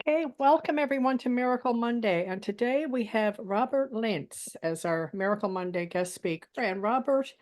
Hey, welcome everyone to Miracle Monday. And today we have Robert Linz as our Miracle Monday guest speaker. And Robert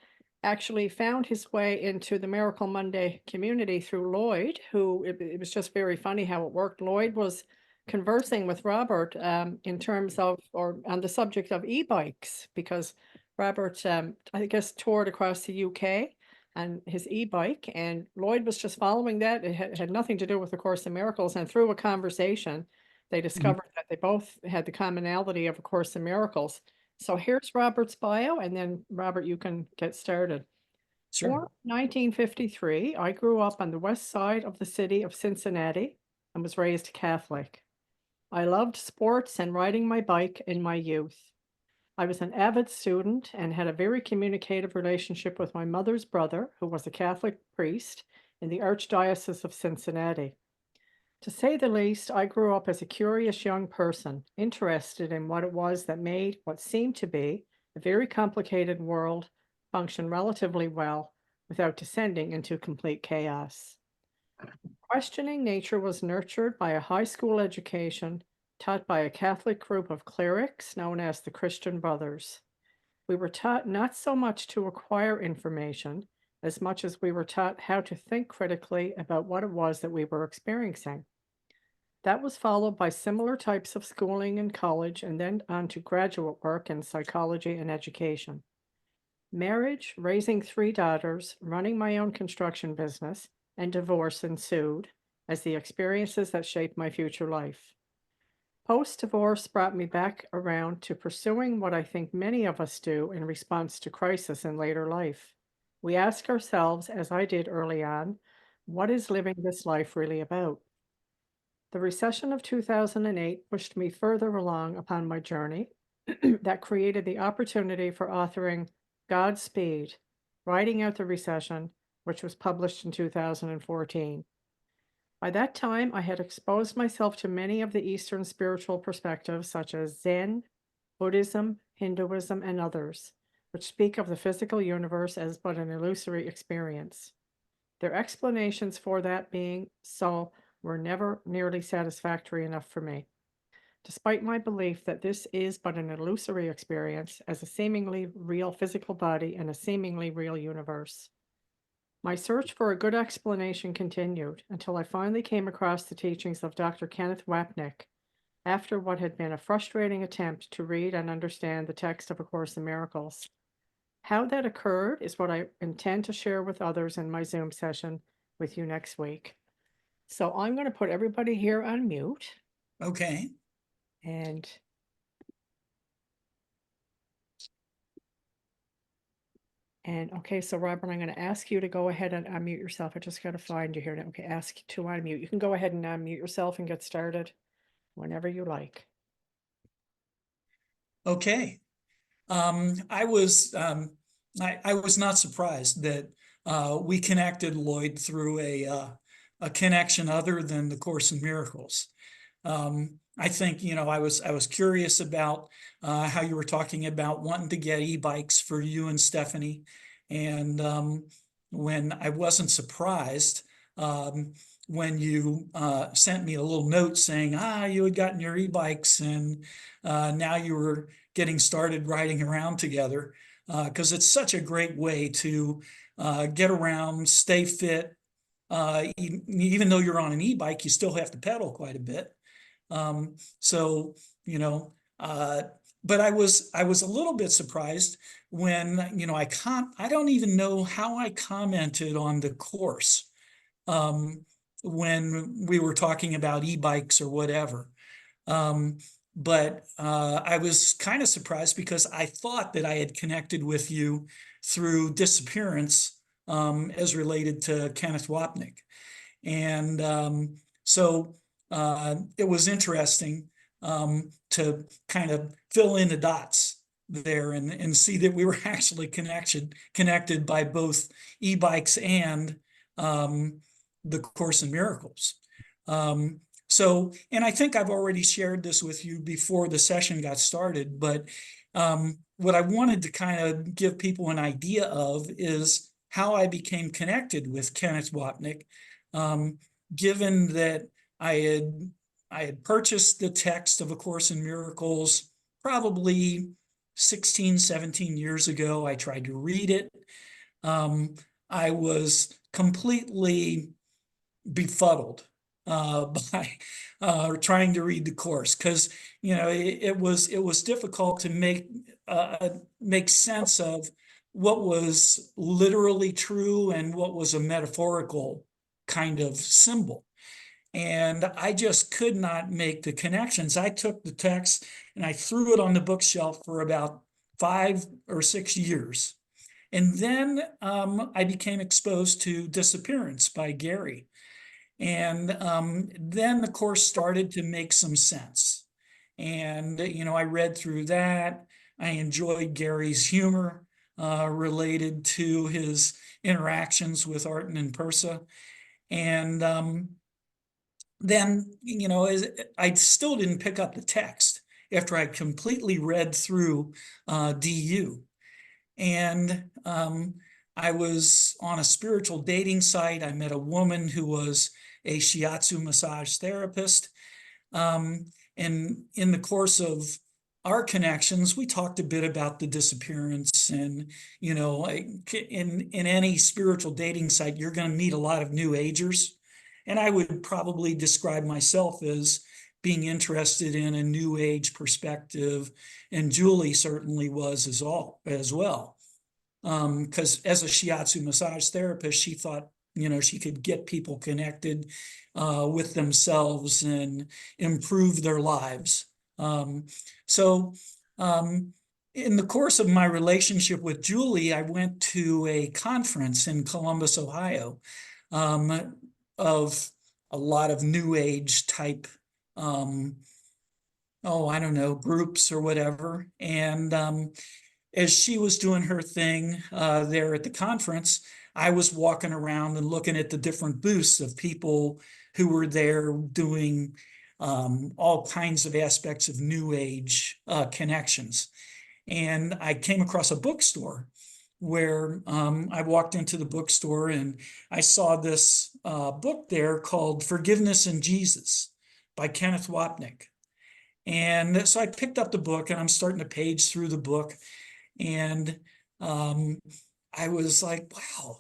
actually found his way into the Miracle Monday community through Lloyd, who it was just very funny how it worked. Lloyd was conversing with Robert in terms of, or on the subject of e-bikes, because Robert, I guess, toured across the UK and his e-bike, and Lloyd was just following that. It had nothing to do with the Course in Miracles, and through a conversation, they Mhm. discovered that they both had the commonality of A Course in Miracles. So here's Robert's bio, and then Robert, you can get started. Sure. Born 1953, I grew up on the west side of the city of Cincinnati and was raised Catholic. I loved sports and riding my bike in my youth. I was an avid student and had a very communicative relationship with my mother's brother, who was a Catholic priest in the Archdiocese of Cincinnati. To say the least, I grew up as a curious young person, interested in what it was that made what seemed to be a very complicated world function relatively well without descending into complete chaos. Questioning nature was nurtured by a high school education taught by a Catholic group of clerics known as the Christian Brothers. We were taught not so much to acquire information as much as we were taught how to think critically about what it was that we were experiencing. That was followed by similar types of schooling in college and then on to graduate work in psychology and education. Marriage, raising three daughters, running my own construction business, and divorce ensued as the experiences that shaped my future life. Post divorce brought me back around to pursuing what I think many of us do in response to crisis in later life. We ask ourselves, as I did early on, what is living this life really about? The recession of 2008 pushed me further along upon my journey that created the opportunity for authoring Godspeed, Riding Out the Recession, which was published in 2014. By that time, I had exposed myself to many of the Eastern spiritual perspectives, such as Zen, Buddhism, Hinduism, and others, which speak of the physical universe as but an illusory experience. Their explanations for that being so were never nearly satisfactory enough for me, despite my belief that this is but an illusory experience as a seemingly real physical body in a seemingly real universe. My search for a good explanation continued until I finally came across the teachings of Dr. Kenneth Wapnick after what had been a frustrating attempt to read and understand the text of A Course in Miracles. How that occurred is what I intend to share with others in my Zoom session with you next week. So I'm going to put everybody here on mute Okay. and okay, so Robert, I'm going to ask you to go ahead and unmute yourself. I just got to find you here now. Okay, ask to unmute. You can go ahead and unmute yourself and get started whenever you like. Okay. I was I was not surprised that we connected, Lloyd, through a connection other than the Course in Miracles. I think, I was curious about how you were talking about wanting to get e-bikes for you and Stephanie. And when I wasn't surprised, um, when you sent me a little note saying, you had gotten your e-bikes and now you were getting started riding around together, because it's such a great way to get around, stay fit. Even though you're on an e-bike, you still have to pedal quite a bit. So, you know, uh, but I was a little bit surprised when, I don't even know how I commented on the course, um, when we were talking about e-bikes or whatever. Um, but I was kind of surprised because I thought that I had connected with you through Disappearance, as related to Kenneth Wapnick. And so it was interesting, to kind of fill in the dots there and see that we were actually connected by both e-bikes and um, the Course in Miracles. Um, and I think I've already shared this with you before the session got started, but what I wanted to kind of give people an idea of is how I became connected with Kenneth Wapnick, um, given that I had I had purchased the text of A Course in Miracles probably 16, 17 years ago. I tried to read it. I was completely befuddled by trying to read the course, because it was difficult to make sense of what was literally true and what was a metaphorical kind of symbol. And I just could not make the connections. I took the text and I threw it on the bookshelf for about 5 or 6 years. And then I became exposed to Disappearance by Gary. And then the course started to make some sense. And, I read through that. I enjoyed Gary's humor related to his interactions with Arten and Persa. And then, I still didn't pick up the text after I completely read through DU. And I was on a spiritual dating site. I met a woman who was a shiatsu massage therapist. And in the course of our connections, we talked a bit about the disappearance. And, in any spiritual dating site, you're going to meet a lot of new agers. And I would probably describe myself as being interested in a new age perspective. And Julie certainly was as well. Because as a shiatsu massage therapist, she thought, she could get people connected with themselves and improve their lives. So in the course of my relationship with Julie, I went to a conference in Columbus, Ohio, of a lot of new age type, I don't know, groups or whatever. And as she was doing her thing there at the conference, I was walking around and looking at the different booths of people who were there doing all kinds of aspects of new age connections. And I came across a bookstore where I walked into the bookstore and I saw this book there called Forgiveness in Jesus by Ken Wapnick. And so I picked up the book and I'm starting to page through the book. And I was like, wow,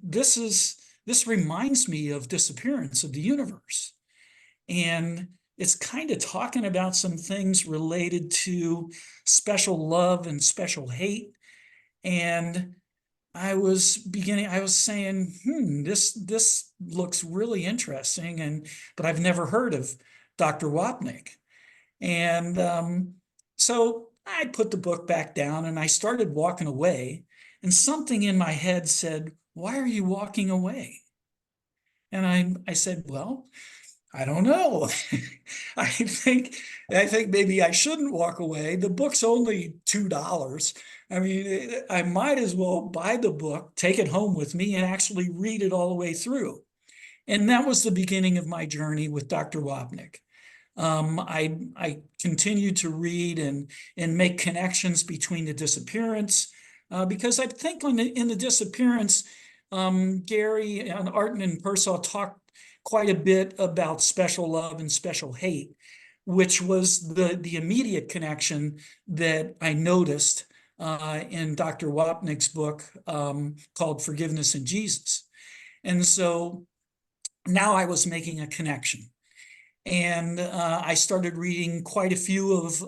this reminds me of Disappearance of the Universe. And it's kind of talking about some things related to special love and special hate. And I was saying, this looks really interesting, but I've never heard of Dr. Wapnick. And so I put the book back down and I started walking away, and something in my head said, "Why are you walking away?" And I said, "Well, I don't know. I think maybe I shouldn't walk away. The book's only $2. I mean, I might as well buy the book, take it home with me, and actually read it all the way through." And that was the beginning of my journey with Dr. Wapnick. I continued to read and make connections between the Disappearance, because I think in the Disappearance, Gary and Arten and Persall talked quite a bit about special love and special hate, which was the immediate connection that I noticed in Dr. Wapnick's book called Forgiveness in Jesus. And so now I was making a connection. And I started reading quite a few of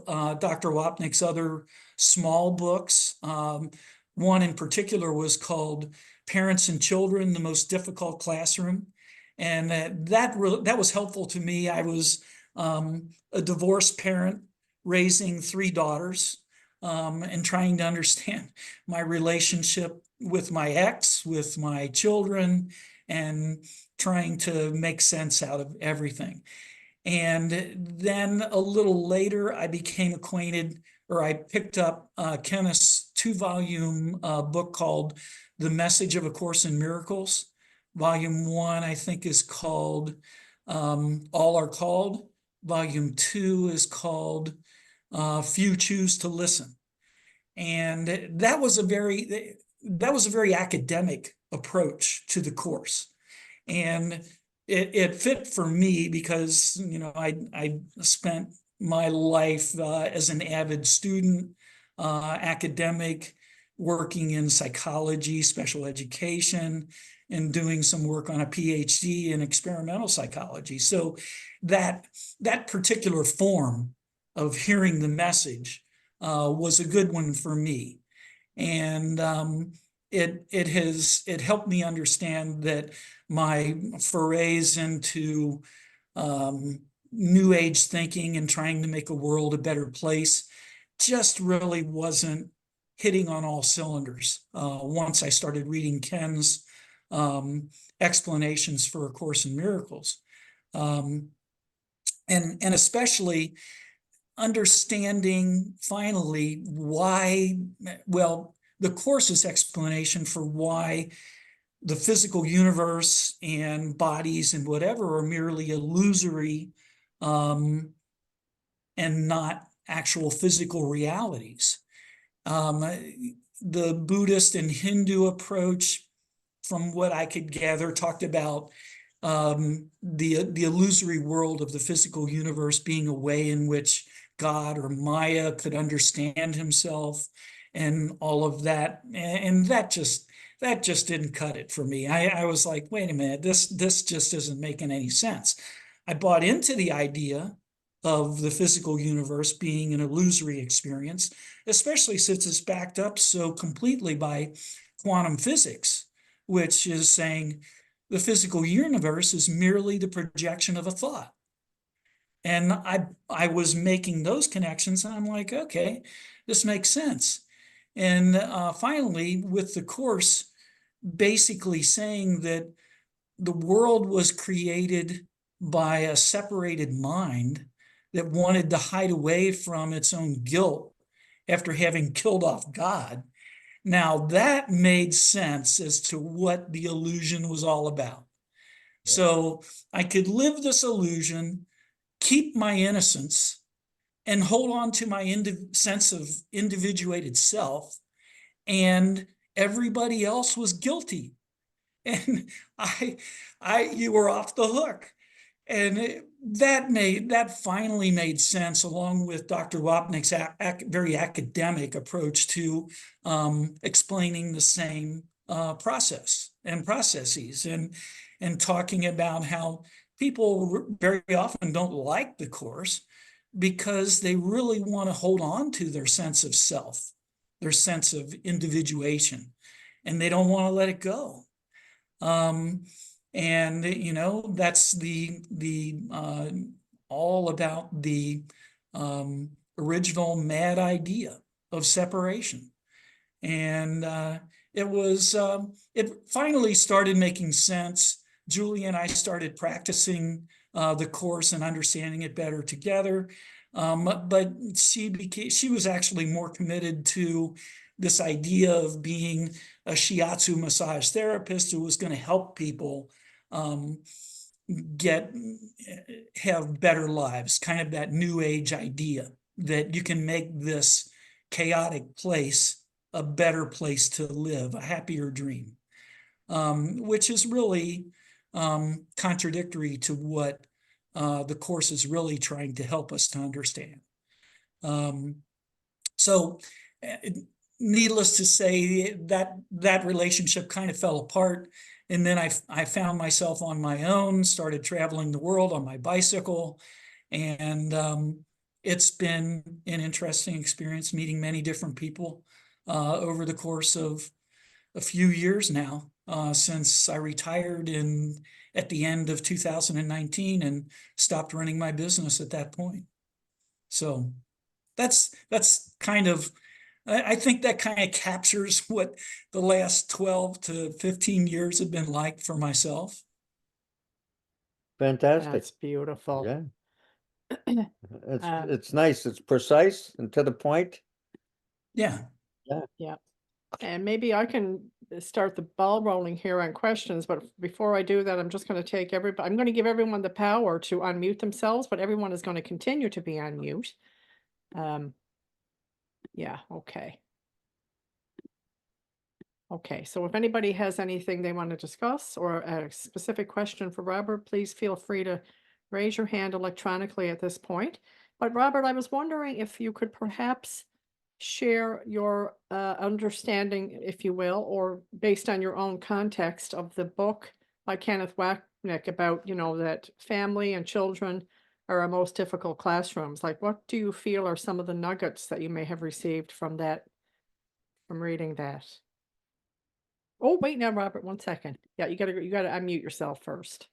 Dr. Wapnick's other small books. One in particular was called Parents and Children, the Most Difficult Classroom. And that was helpful to me. I was a divorced parent raising 3 daughters and trying to understand my relationship with my ex, with my children, and trying to make sense out of everything. And then a little later, I became acquainted, or I picked up Kenneth's 2-volume book called The Message of A Course in Miracles. Volume 1, I think, is called All Are Called. Volume 2 is called Few Choose to Listen. And that was a very academic approach to the course. And it fit for me because, I spent my life as an avid student, academic, working in psychology, special education, and doing some work on a PhD in experimental psychology. So that particular form of hearing the message was a good one for me. And it helped me understand that my forays into new age thinking and trying to make a world a better place just really wasn't hitting on all cylinders. Once I started reading Ken's explanations for A Course in Miracles, and especially understanding finally why, well, the Course's explanation for why the physical universe and bodies and whatever are merely illusory, and not actual physical realities. The Buddhist and Hindu approach, from what I could gather, talked about the illusory world of the physical universe being a way in which God or Maya could understand himself and all of that. And that just didn't cut it for me. I was like, wait a minute, this just isn't making any sense. I bought into the idea of the physical universe being an illusory experience, especially since it's backed up so completely by quantum physics, which is saying the physical universe is merely the projection of a thought. And I was making those connections, and I'm like, okay, this makes sense. And finally, with the Course basically saying that the world was created by a separated mind that wanted to hide away from its own guilt after having killed off God. Now that made sense as to what the illusion was all about. Yeah. So I could live this illusion, keep my innocence, and hold on to my sense of individuated self, and everybody else was guilty. And you were off the hook. And that finally made sense, along with Dr. Wapnick's very academic approach to explaining the same process and processes, and talking about how people very often don't like the Course because they really want to hold on to their sense of self, their sense of individuation, and they don't want to let it go. And that's the all about the original mad idea of separation. And it finally started making sense. Julie and I started practicing the Course and understanding it better together. But she was actually more committed to this idea of being a shiatsu massage therapist who was going to help people have better lives, kind of that new age idea that you can make this chaotic place a better place to live, a happier dream, which is really contradictory to what the Course is really trying to help us to understand. So needless to say, that relationship kind of fell apart. And then I found myself on my own, started traveling the world on my bicycle. And it's been an interesting experience, meeting many different people over the course of a few years now, since I retired at the end of 2019 and stopped running my business at that point. So that's kind of, I think that kind of captures what the last 12 to 15 years have been like for myself. Fantastic. That's beautiful. Yeah. It's nice. It's precise and to the point. Yeah. Yeah. And maybe I can start the ball rolling here on questions, but before I do that, I'm just going to take I'm going to give everyone the power to unmute themselves, but everyone is going to continue to be on mute. Yeah, okay. Okay, so if anybody has anything they want to discuss or a specific question for Robert, please feel free to raise your hand electronically at this point. But Robert, I was wondering if you could perhaps share your understanding, if you will, or based on your own context of the book by Kenneth Wapnick about, that family and children are our most difficult classrooms. Like, what do you feel are some of the nuggets that you may have received from that, from reading that? Oh, wait now, Robert, 1 second. Yeah, you gotta unmute yourself first.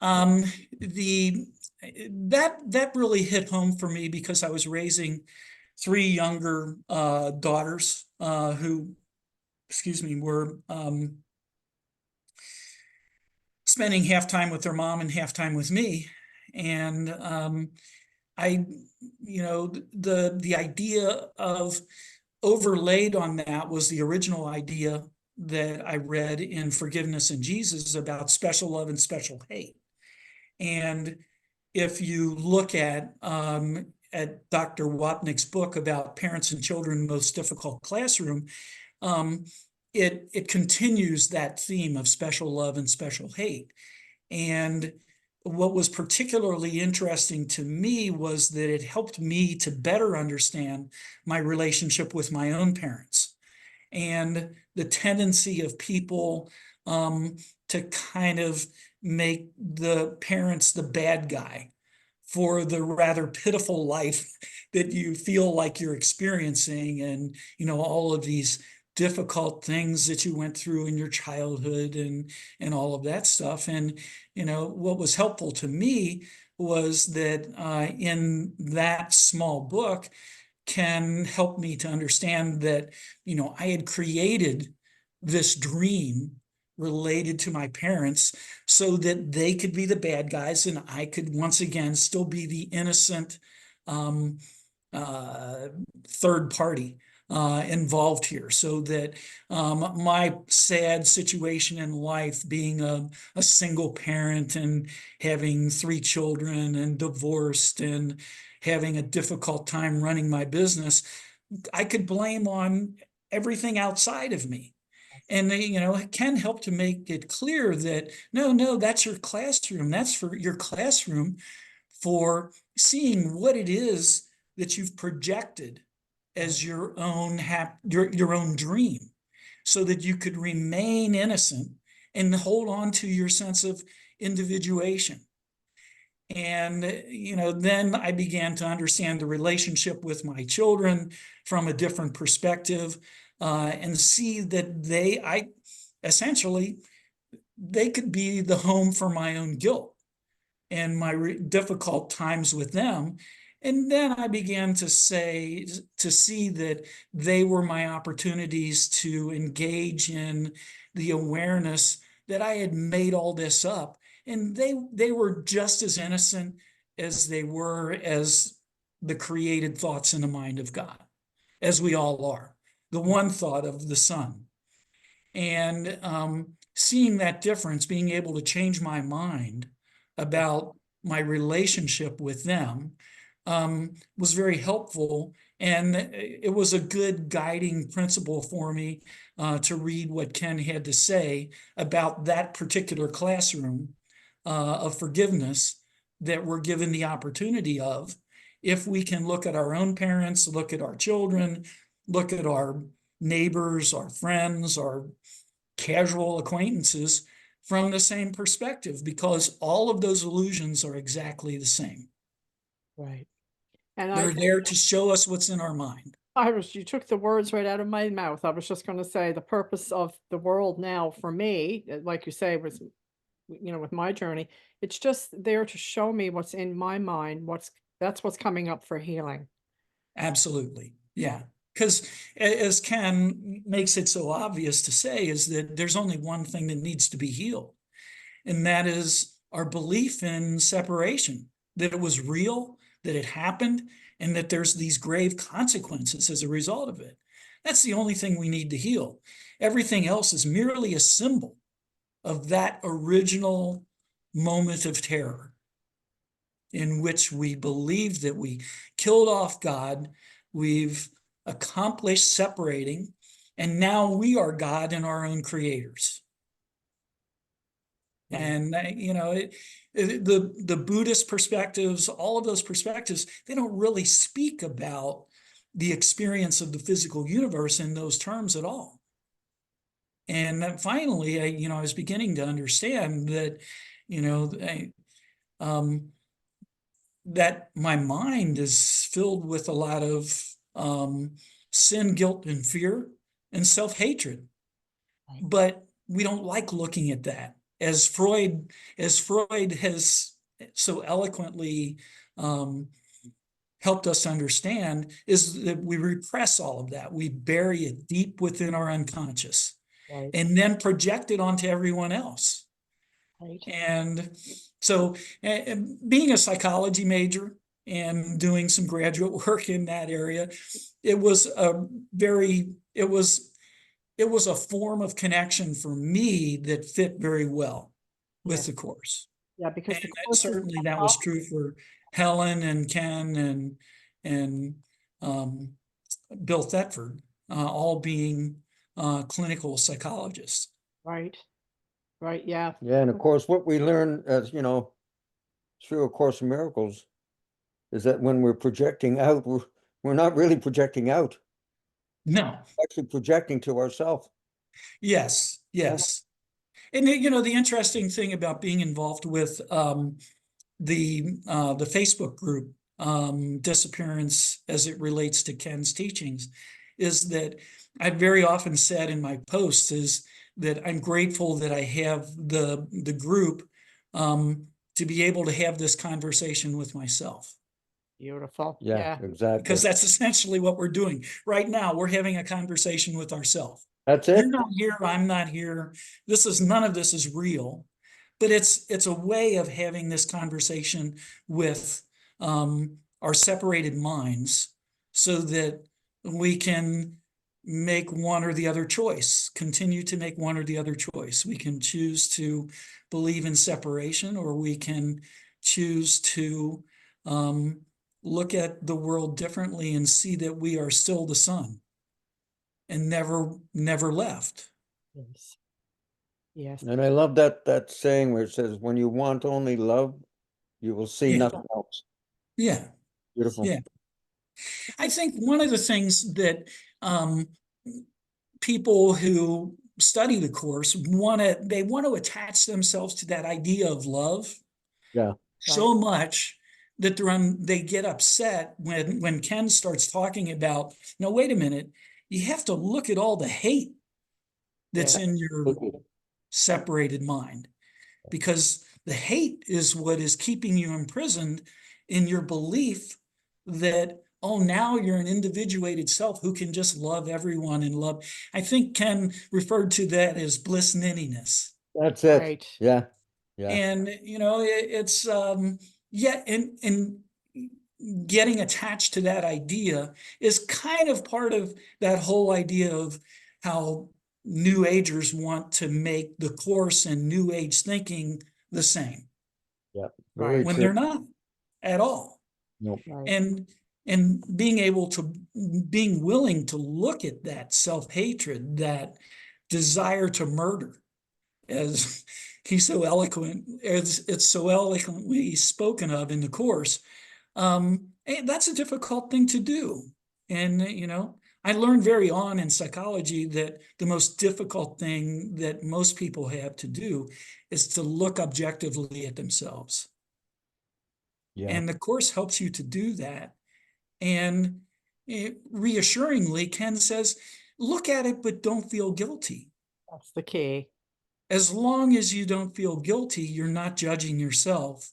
Um, the that really hit home for me because I was raising three younger daughters who, excuse me, were spending half time with their mom and half time with me. And I, the idea of overlaid on that was the original idea that I read in Forgiveness in Jesus about special love and special hate. And if you look at Dr. Wapnick's book about parents and children most difficult classroom, um, it continues that theme of special love and special hate. And what was particularly interesting to me was that it helped me to better understand my relationship with my own parents and the tendency of people to kind of make the parents the bad guy for the rather pitiful life that you feel like you're experiencing, and all of these difficult things that you went through in your childhood and all of that stuff. And what was helpful to me was that in that small book can help me to understand that I had created this dream related to my parents so that they could be the bad guys and I could once again still be the innocent um, third party involved here, so that my sad situation in life, being a single parent and having three children and divorced and having a difficult time running my business, I could blame on everything outside of me. And it can help to make it clear that no, that's your classroom. That's for your classroom for seeing what it is that you've projected as your own your own dream, so that you could remain innocent and hold on to your sense of individuation. And then I began to understand the relationship with my children from a different perspective, and see that I essentially, they could be the home for my own guilt and my difficult times with them. And then I began to see that they were my opportunities to engage in the awareness that I had made all this up. And they were just as innocent as they were as the created thoughts in the mind of God, as we all are. The one thought of the Son. And seeing that difference, being able to change my mind about my relationship with them was very helpful. And it was a good guiding principle for me to read what Ken had to say about that particular classroom of forgiveness that we're given the opportunity of, if we can look at our own parents, look at our children, look at our neighbors, our friends, our casual acquaintances from the same perspective, because all of those illusions are exactly the same. Right. And They're there to show us what's in our mind. you took the words right out of my mouth. I was just going to say the purpose of the world now for me, like you say, was, with my journey, it's just there to show me what's in my mind, that's what's coming up for healing. Absolutely. Yeah. Because as Ken makes it so obvious to say, is that there's only one thing that needs to be healed. And that is our belief in separation, that it was real, that it happened, and that there's these grave consequences as a result of it. That's the only thing we need to heal. Everything else is merely a symbol of that original moment of terror in which we believe that we killed off God, we've accomplished separating, And now we are God and our own creators. Right. And, the Buddhist perspectives, all of those perspectives, they don't really speak about the experience of the physical universe in those terms at all. And then finally, I was beginning to understand that, that my mind is filled with a lot of sin, guilt, and fear and self-hatred. Right. But we don't like looking at that. As Freud has so eloquently helped us understand, is that we repress all of that. We bury it deep within our unconscious Right. and then project it onto everyone else. Right. And so being a psychology major and doing some graduate work in that area, it was a form of connection for me that fit very well with Yes. the course. Yeah, because And the course is certainly not that was true for Helen and Ken and Bill Thetford, all being clinical psychologists. right. Right. Yeah. Yeah, and of course, what we learn as, through A Course in Miracles is that when we're projecting out, we're not really projecting out, No, actually projecting to ourselves. yes, yes. And the interesting thing about being involved with the Facebook group, Disappearance, as it relates to Ken's teachings, is that I've very often said in my posts is that I'm grateful that I have the group to be able to have this conversation with myself. Beautiful. Yeah, Yeah. exactly. Because that's essentially what we're doing. Right now, we're having a conversation with ourselves. That's You're it. not here, I'm not here. None of this is real. But it's a way of having this conversation with our separated minds so that we can make one or the other choice, continue to make one or the other choice. We can choose to believe in separation, or we can choose to look at the world differently and see that we are still the sun and never left. Yes. Yes. And I love that saying where it says, when you want only love, you will see Yeah. nothing else. Yeah. Beautiful. Yeah. I think one of the things that people who study the course want to attach themselves to that idea of love Yeah. so much that they get upset when Ken starts talking about, no, wait a minute, you have to look at all the hate that's Yeah. in your separated mind, because the hate is what is keeping you imprisoned in your belief that, oh, now you're an individuated self who can just love everyone and love. I think Ken referred to that as bliss ninniness. That's it. Right. Yeah. Yeah. And, it's, and getting attached to that idea is kind of part of that whole idea of how New Agers want to make the course and New Age thinking the same. Yeah. Right. Very When true. they're not at all. Nope. Right. And being willing to look at that self-hatred, that desire to murder, as it's so eloquently spoken of in the course. That's a difficult thing to do. And, I learned very on in psychology that the most difficult thing that most people have to do is to look objectively at themselves. Yeah. And the course helps you to do that. And reassuringly, Ken says, look at it, but don't feel guilty. That's the key. As long as you don't feel guilty, you're not judging yourself.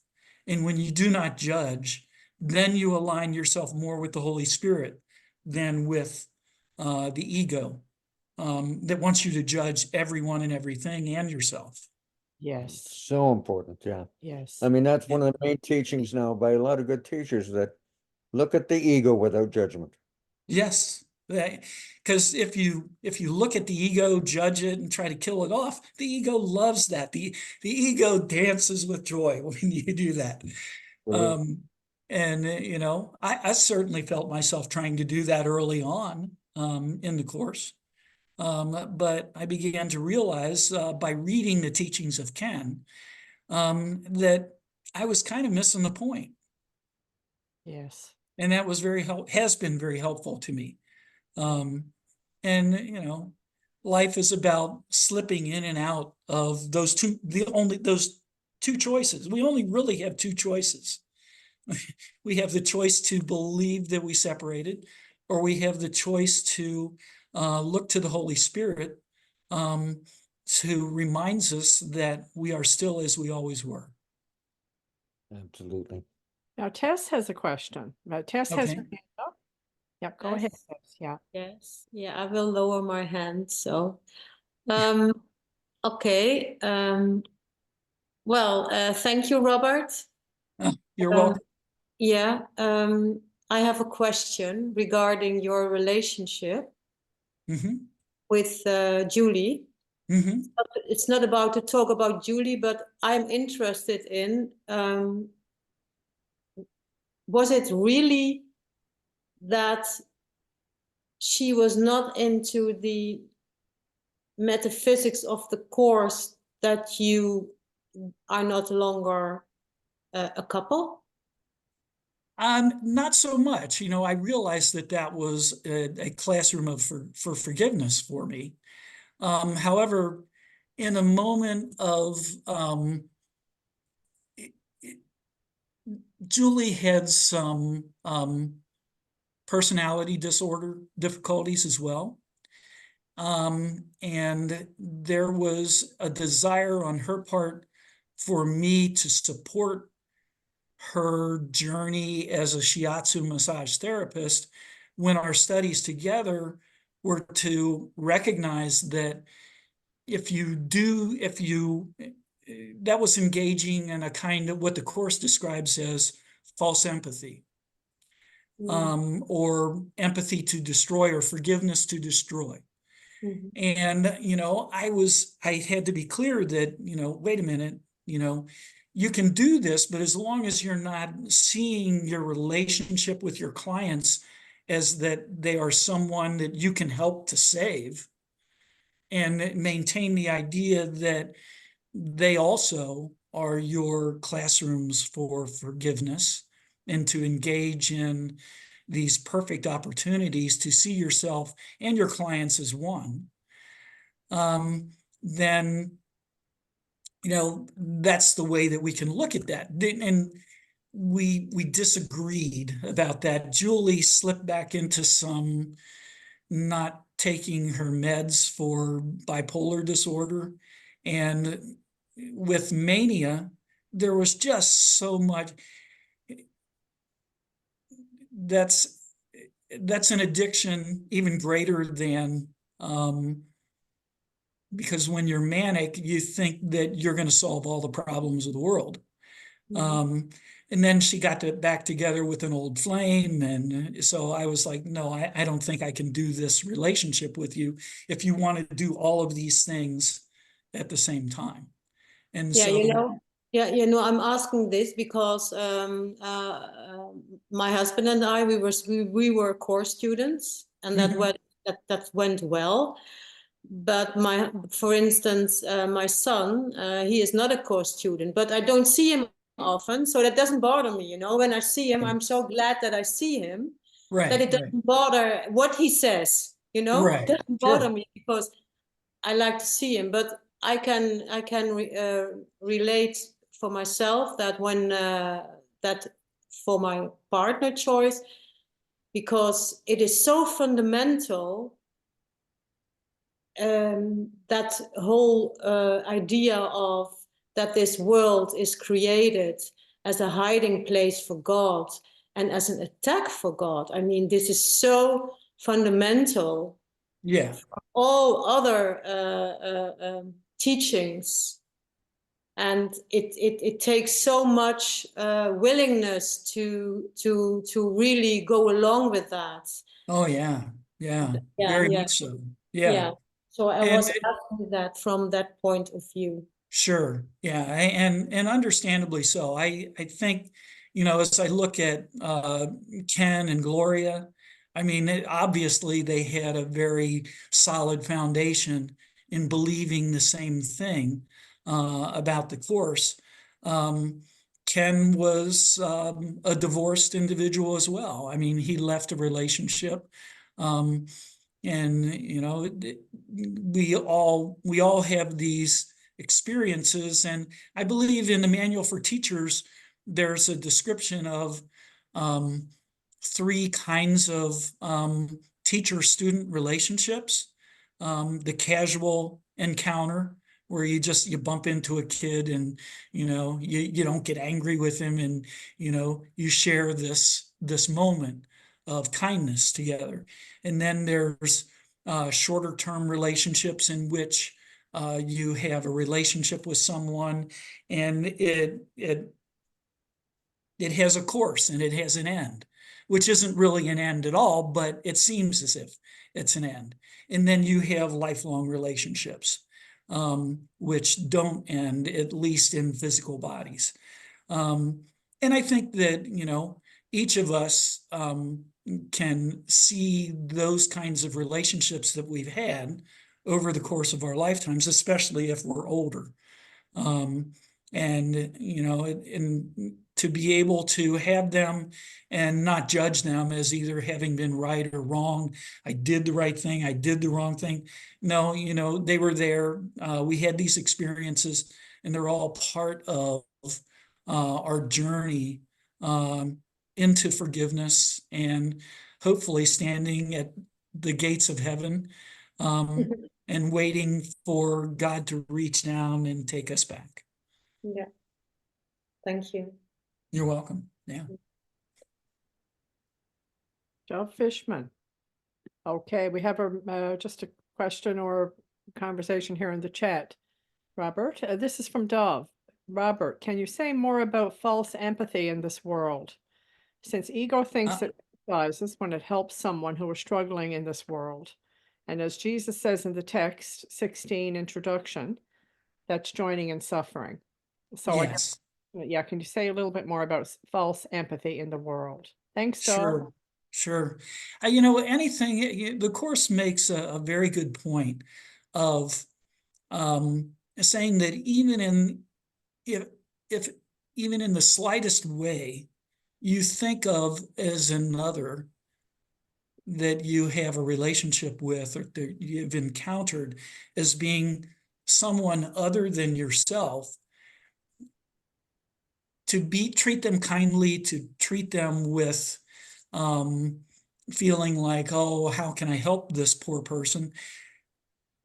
And when you do not judge, then you align yourself more with the Holy Spirit than with the ego that wants you to judge everyone and everything and yourself. Yes. So important. Yeah. Yes. I mean, that's one of the main teachings now by a lot of good teachers, that look at the ego without judgment. Yes, because if you look at the ego, judge it, and try to kill it off, the ego loves that. The ego dances with joy when you do that. And I certainly felt myself trying to do that early on in the course. But I began to realize by reading the teachings of Ken that I was kind of missing the point. Yes. And that was has been very helpful to me. And life is about slipping in and out of those two choices. We only really have two choices. We have the choice to believe that we separated, or we have the choice to look to the Holy Spirit to reminds us that we are still as we always were. Absolutely. Now Tess has a question. Tess has Okay. her hand up. Yep, go ahead, Yes. Tess. Yeah. Yes, yeah, I will lower my hand. So, okay. Well, thank you, Robert. You're welcome. Yeah, I have a question regarding your relationship Hmm. with Julie. Hmm. It's not about to talk about Julie, but I'm interested in, was it really that she was not into the metaphysics of the course that you are not longer a couple? Not so much. I realized that was a classroom for forgiveness for me. However, in a moment of Julie had some personality disorder difficulties as well. And there was a desire on her part for me to support her journey as a shiatsu massage therapist when our studies together were to recognize that that was engaging in a kind of what the Course describes as false empathy, or empathy to destroy, or forgiveness to destroy. Mm-hmm. And, I had to be clear that, wait a minute, you can do this, but as long as you're not seeing your relationship with your clients as that they are someone that you can help to save, and maintain the idea that they also are your classrooms for forgiveness, and to engage in these perfect opportunities to see yourself and your clients as one, then that's the way that we can look at that. And we disagreed about that. Julie slipped back into some not taking her meds for bipolar disorder, and with mania, there was just so much. That's an addiction even greater than, because when you're manic, you think that you're going to solve all the problems of the world. And then she got back together with an old flame. And so I was like, no, I don't think I can do this relationship with you if you want to do all of these things at the same time. And Yeah, so, I'm asking this because my husband and I, we were course students, and that went well. But for instance, my son, he is not a course student, but I don't see him often, so that doesn't bother me. When I see him, I'm so glad that I see him, that it doesn't bother what he says. It doesn't bother me because I like to see him. But I can relate for myself that when that for my partner choice, because it is so fundamental. That whole idea of that this world is created as a hiding place for God and as an attack for God. I mean, this is so fundamental. yeah, For all other teachings, and it takes so much willingness to really go along with that. oh yeah, very much so. Yeah. So I And was asking that from that point of view. sure, yeah, and understandably so. I think, as I look at Ken and Gloria, I mean, obviously they had a very solid foundation in believing the same thing about the Course. Ken was a divorced individual as well. I mean, he left a relationship, and we all have these experiences. And I believe in the Manual for Teachers, there's a description of three kinds of teacher-student relationships. The casual encounter, where you bump into a kid and you don't get angry with him, and you share this moment of kindness together. And then there's shorter term relationships in which you have a relationship with someone, and it has a course and it has an end, which isn't really an end at all, but it seems as if it's an end. And then you have lifelong relationships, which don't end, at least in physical bodies. And I think that, each of us can see those kinds of relationships that we've had over the course of our lifetimes, especially if we're older. And to be able to have them and not judge them as either having been right or wrong. I did the right thing, I did the wrong thing. No, they were there. We had these experiences, and they're all part of our journey into forgiveness, and hopefully standing at the gates of heaven and waiting for God to reach down and take us back. Yeah. Thank you. You're welcome. Yeah. Joe Fishman. Okay, we have just a question or conversation here in the chat. Robert, this is from Dove. Robert, can you say more about false empathy in this world? Since ego thinks it realizes when it helps someone who is struggling in this world. And as Jesus says in the text 16 introduction, that's joining in suffering. So Yes. Yeah, can you say a little bit more about false empathy in the world? Thanks, Dove. Sure. Anything, the Course makes a very good point of saying that even in the slightest way you think of as another that you have a relationship with or that you've encountered as being someone other than yourself, to treat them kindly, to treat them with feeling like, oh, how can I help this poor person?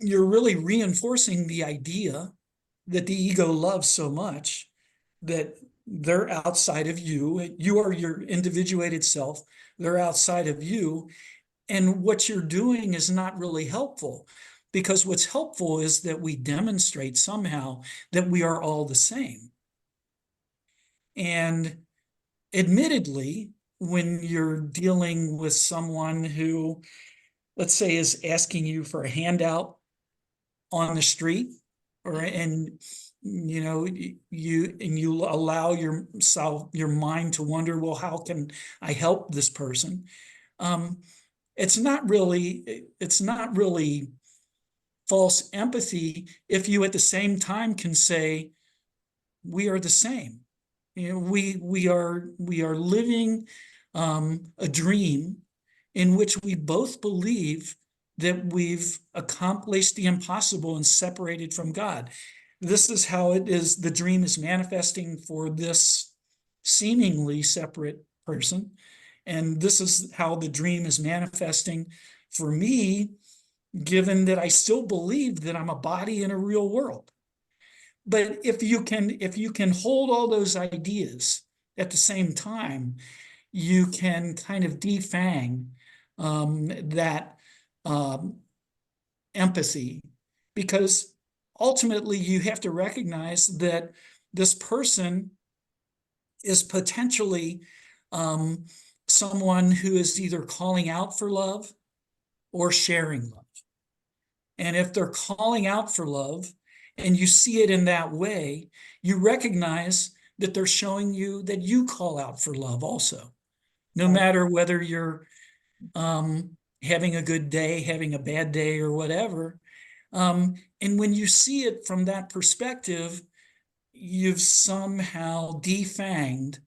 You're really reinforcing the idea that the ego loves so much that they're outside of you. You are your individuated self. They're outside of you. And what you're doing is not really helpful, because what's helpful is that we demonstrate somehow that we are all the same. And admittedly, when you're dealing with someone who, let's say, is asking you for a handout on the street, and you allow your mind to wonder, well, how can I help this person? It's not really false empathy if you at the same time can say, we are the same. We are living a dream in which we both believe that we've accomplished the impossible and separated from God. This is how it is. The dream is manifesting for this seemingly separate person. And this is how the dream is manifesting for me, given that I still believe that I'm a body in a real world. But if you can hold all those ideas at the same time, you can kind of defang that empathy, because ultimately you have to recognize that this person is potentially someone who is either calling out for love or sharing love. And if they're calling out for love and you see it in that way, you recognize that they're showing you that you call out for love also. No matter whether you're having a good day, having a bad day, or whatever. And when you see it from that perspective, you've somehow defanged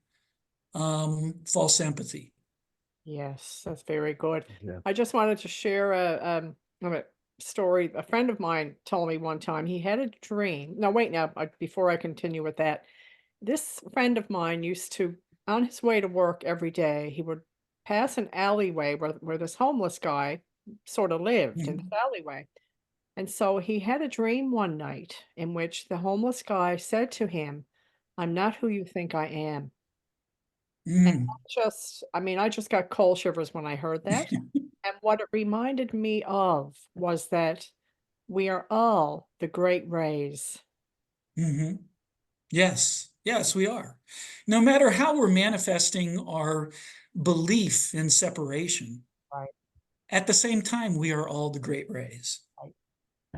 false empathy. Yes, that's very good. Yeah. I just wanted to share a story. A friend of mine told me one time he had a dream. No, wait, now, before I continue with that, this friend of mine used to, on his way to work every day, he would pass an alleyway where this homeless guy sort of lived in this alleyway. And so he had a dream one night in which the homeless guy said to him, "I'm not who you think I am." And Mm. that just, I mean, I just got cold shivers when I heard that. And what it reminded me of was that we are all the great rays. Hmm. Yes, yes, we are. No matter how we're manifesting our belief in separation, Right. at the same time, we are all the great rays,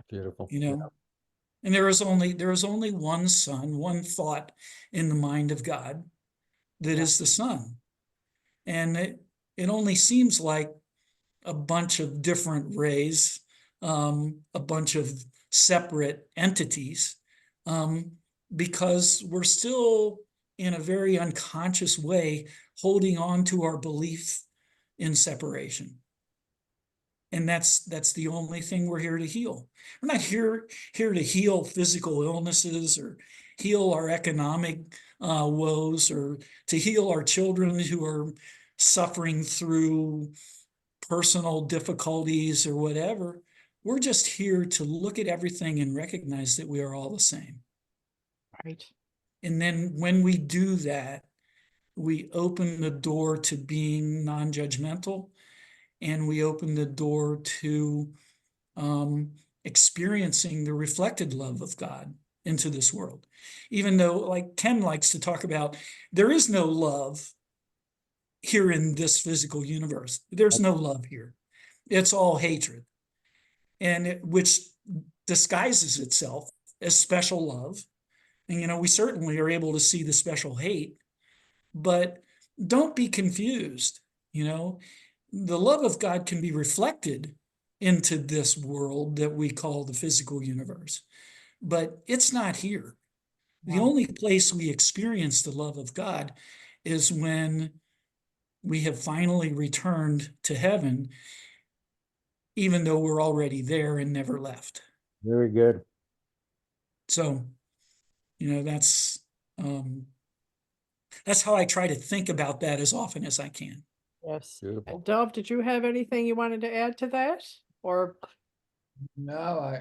Beautiful. you know? And there is only one sun, one thought in the mind of God that Yeah. is the sun. And it only seems like a bunch of different rays, a bunch of separate entities, because we're still in a very unconscious way holding on to our belief in separation. And that's the only thing we're here to heal. We're not here to heal physical illnesses or heal our economic woes or to heal our children who are suffering through personal difficulties or whatever. We're just here to look at everything and recognize that we are all the same. Right. And then when we do that, we open the door to being non-judgmental, and we open the door to experiencing the reflected love of God into this world. Even though, like Ken likes to talk about, there is no love here in this physical universe. There's no love here. It's all hatred, and which disguises itself as special love. And, we certainly are able to see the special hate, but don't be confused. The love of God can be reflected into this world that we call the physical universe, but it's not here. The Wow. only place we experience the love of God is when we have finally returned to heaven, even though we're already there and never left. Very good. So, that's how I try to think about that as often as I can. Yes. Beautiful. And Dove, did you have anything you wanted to add to that? Or No,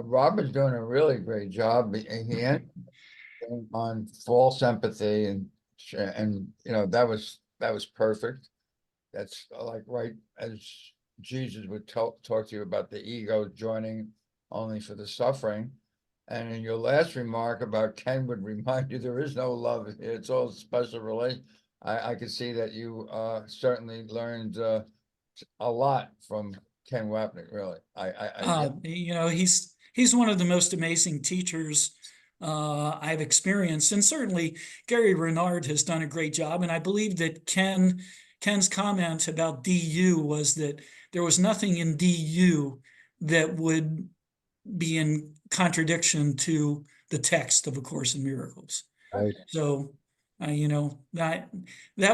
Robert's doing a really great job. He ended on false empathy and that was perfect. That's like right as Jesus would talk to you about the ego joining only for the suffering. And in your last remark about Ken would remind you there is no love. It's all special relation. I could see that you certainly learned a lot from Ken Wapnick, really. He's one of the most amazing teachers I've experienced, and certainly Gary Renard has done a great job. And I believe that Ken's comment about DU was that there was nothing in DU that would be in contradiction to the text of A Course in Miracles. Right. So, that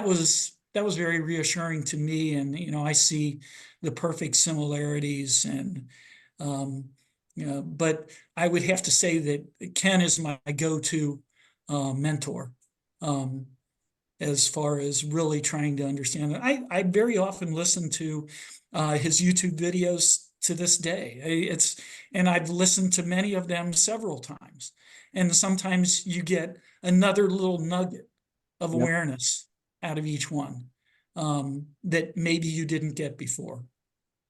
was very reassuring to me, and I see the perfect similarities, and but I would have to say that Ken is my go-to mentor as far as really trying to understand it. I very often listen to his YouTube videos to this day. And I've listened to many of them several times, and sometimes you get another little nugget of Yep. awareness out of each one that maybe you didn't get before.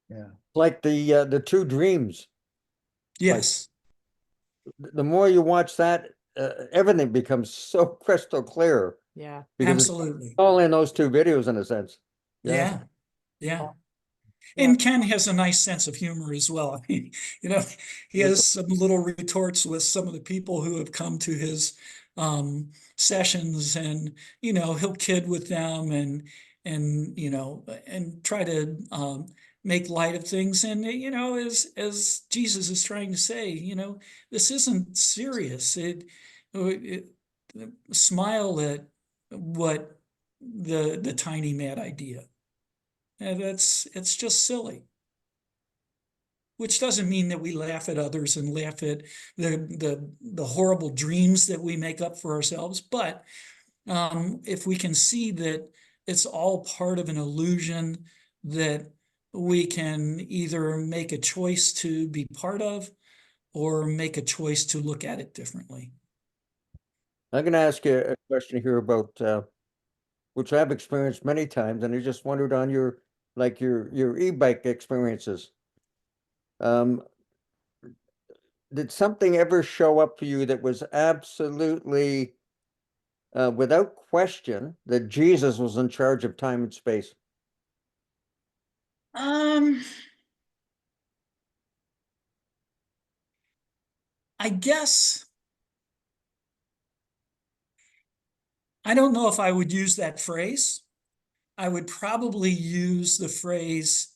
Yeah. Like the two dreams. Yes. The more you watch that, everything becomes so crystal clear yeah. because it's Absolutely. all in those two videos in a sense. Yeah. Yeah. Yeah. And Ken has a nice sense of humor as well. He has some little retorts with some of the people who have come to his sessions, and he'll kid with them, and and, and try to, make light of things. And, as Jesus is trying to say, this isn't serious. Smile at what the tiny mad idea. And it's just silly. Which doesn't mean that we laugh at others and laugh at the horrible dreams that we make up for ourselves. But if we can see that it's all part of an illusion that we can either make a choice to be part of or make a choice to look at it differently. I'm going to ask you a question here about, which I've experienced many times, and I just wondered on your e-bike experiences. Did something ever show up for you that was absolutely, without question, that Jesus was in charge of time and space? I guess I don't know if I would use that phrase. I would probably use the phrase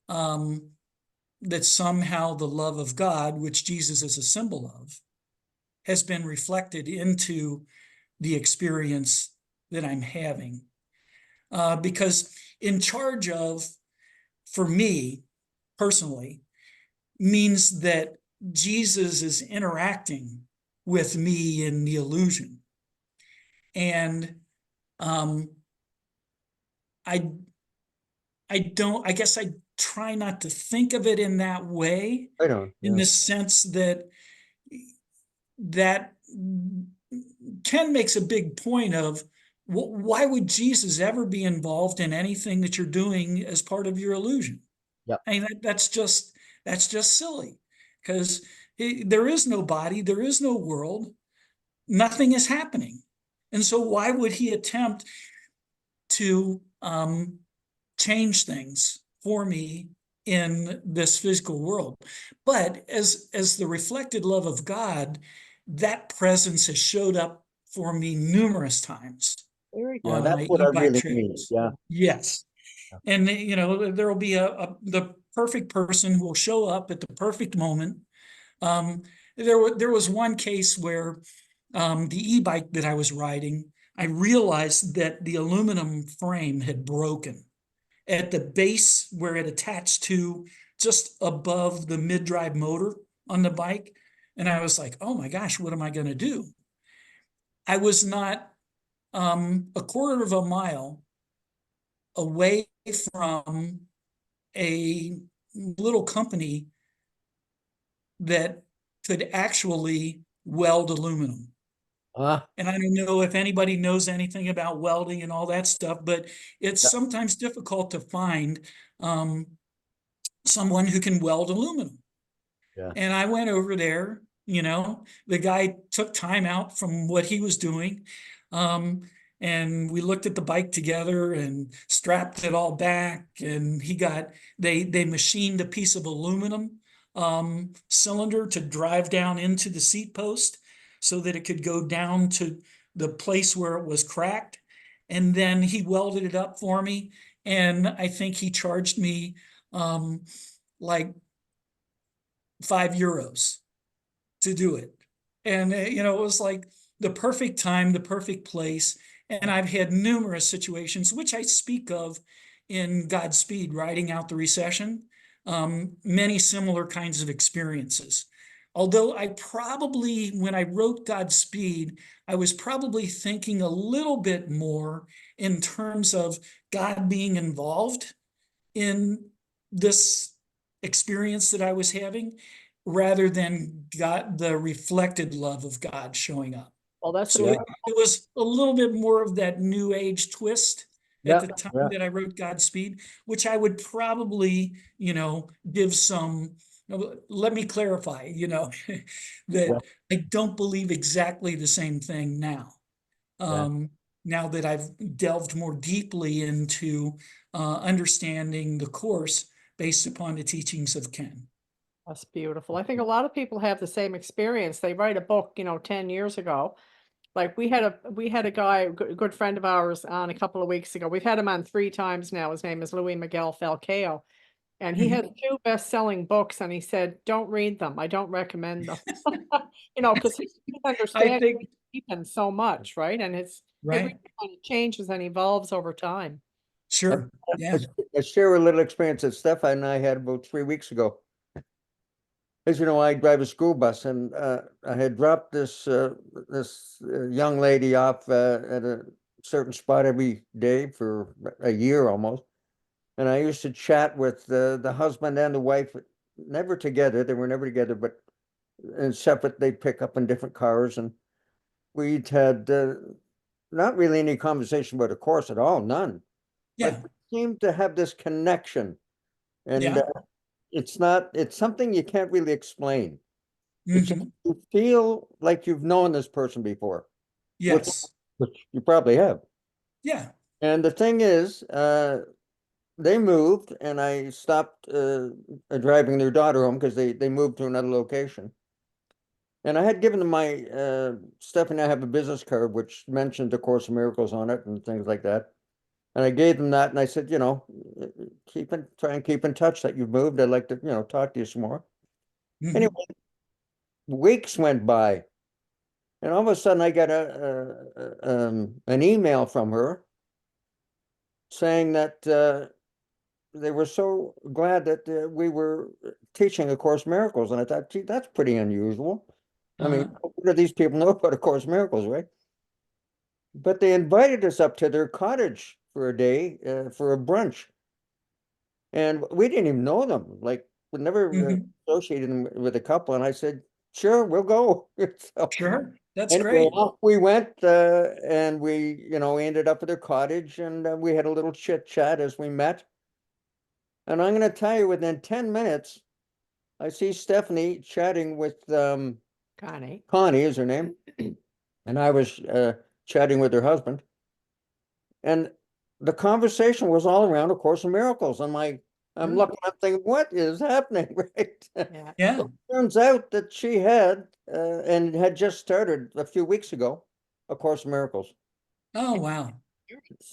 that somehow the love of God, which Jesus is a symbol of, has been reflected into the experience that I'm having. Because in charge of, for me personally, means that Jesus is interacting with me in the illusion. And I guess I try not to think of it in that way, I don't. in Yeah. the sense that Ken makes a big point of, why would Jesus ever be involved in anything that you're doing as part of your illusion? Yeah. I mean, that's just silly, because there is no body, there is no world, nothing is happening. And so why would he attempt to change things for me in this physical world? But as the reflected love of God, that presence has showed up for me numerous times Very Yeah, on good. that's my what I e-bike really mean. trips. Yeah. Yes. And there will be the perfect person who will show up at the perfect moment. There was one case where the e-bike that I was riding, I realized that the aluminum frame had broken at the base where it attached to, just above the mid-drive motor on the bike. And I was like, oh my gosh, what am I going to do? I was not a quarter of a mile away from a little company that could actually weld aluminum. And I don't know if anybody knows anything about welding and all that stuff, but it's sometimes difficult to find someone who can weld aluminum. Yeah. And I went over there, the guy took time out from what he was doing. And we looked at the bike together and strapped it all back. And they machined a piece of aluminum cylinder to drive down into the seat post so that it could go down to the place where it was cracked. And then he welded it up for me. And I think he charged me like €5 to do it. And, it was like the perfect time, the perfect place. And I've had numerous situations, which I speak of in Godspeed, Riding Out the Recession, many similar kinds of experiences. Although when I wrote Godspeed, I was probably thinking a little bit more in terms of God being involved in this experience that I was having, rather than the reflected love of God showing up. Well, that's So it was a little bit more of that new age twist at the time that I wrote Godspeed, which I would probably, give some, let me clarify, that I don't believe exactly the same thing now. Now that I've delved more deeply into understanding the course based upon the teachings of Ken. That's beautiful. I think a lot of people have the same experience. They write a book, 10 years ago, Like we had a guy, a good friend of ours, on a couple of weeks ago. We've had him on 3 times now. His name is Louis Miguel Falcao, and he has 2 best-selling books. And he said, "Don't read them. I don't recommend them." Because his I understanding think, is deepened so much, right? And everything right, kind of changes and evolves over time. sure, yeah. I share a little experience that Stefan and I had about 3 weeks ago. As you know, I drive a school bus, and I had dropped this young lady off at a certain spot every day for a year almost. And I used to chat with the husband and the wife, never together. They were never together, but in separate. They'd pick up in different cars, and we'd had not really any conversation about a course at all, none. Yeah, But we seemed to have this connection, and yeah. it's something you can't really explain. It's just, Mhm. you feel like you've known this person before, Yes, which you probably have. yeah. And the thing is, they moved, and I stopped driving their daughter home because they moved to another location. And I had given them my Stephanie, I have a business card which mentioned the Course in Miracles on it and things like that. And I gave them that, and I said, try and keep in touch that you've moved. I'd like to, talk to you some more. Mhm. Anyway, weeks went by, and all of a sudden I got an email from her saying that they were so glad that we were teaching A Course in Miracles. And I thought, gee, that's pretty unusual. I mean, Uh-huh. what do these people know about A Course in Miracles, right? But they invited us up to their cottage for a day for a brunch. And we didn't even know them. Like, we never Mhm. associated them with a couple. And I said, sure, we'll go. So Sure, that's anyway, great. off we went, and we ended up at their cottage, and we had a little chit chat as we met. And I'm going to tell you, within 10 minutes, I see Stephanie chatting with Connie. Connie is her name. And I was chatting with her husband. And the conversation was all around A Course in Miracles. I'm Sure. looking up thinking, what is happening, right? Yeah. Yeah, Turns out that she had, and had just started a few weeks ago, A Course in Miracles. oh, wow.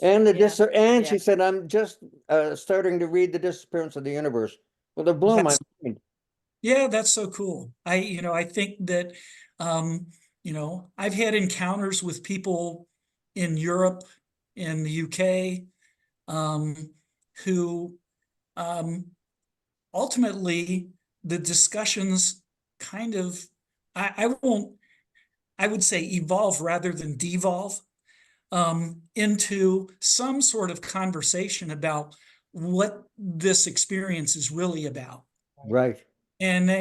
And Yeah. she said, I'm just starting to read The Disappearance of the Universe. Well, it blew my That's, mind. yeah, that's so cool. I think that, I've had encounters with people in Europe, in the UK, who, um, ultimately the discussions kind of, I would say evolve rather than devolve, into some sort of conversation about what this experience is really about. Right. And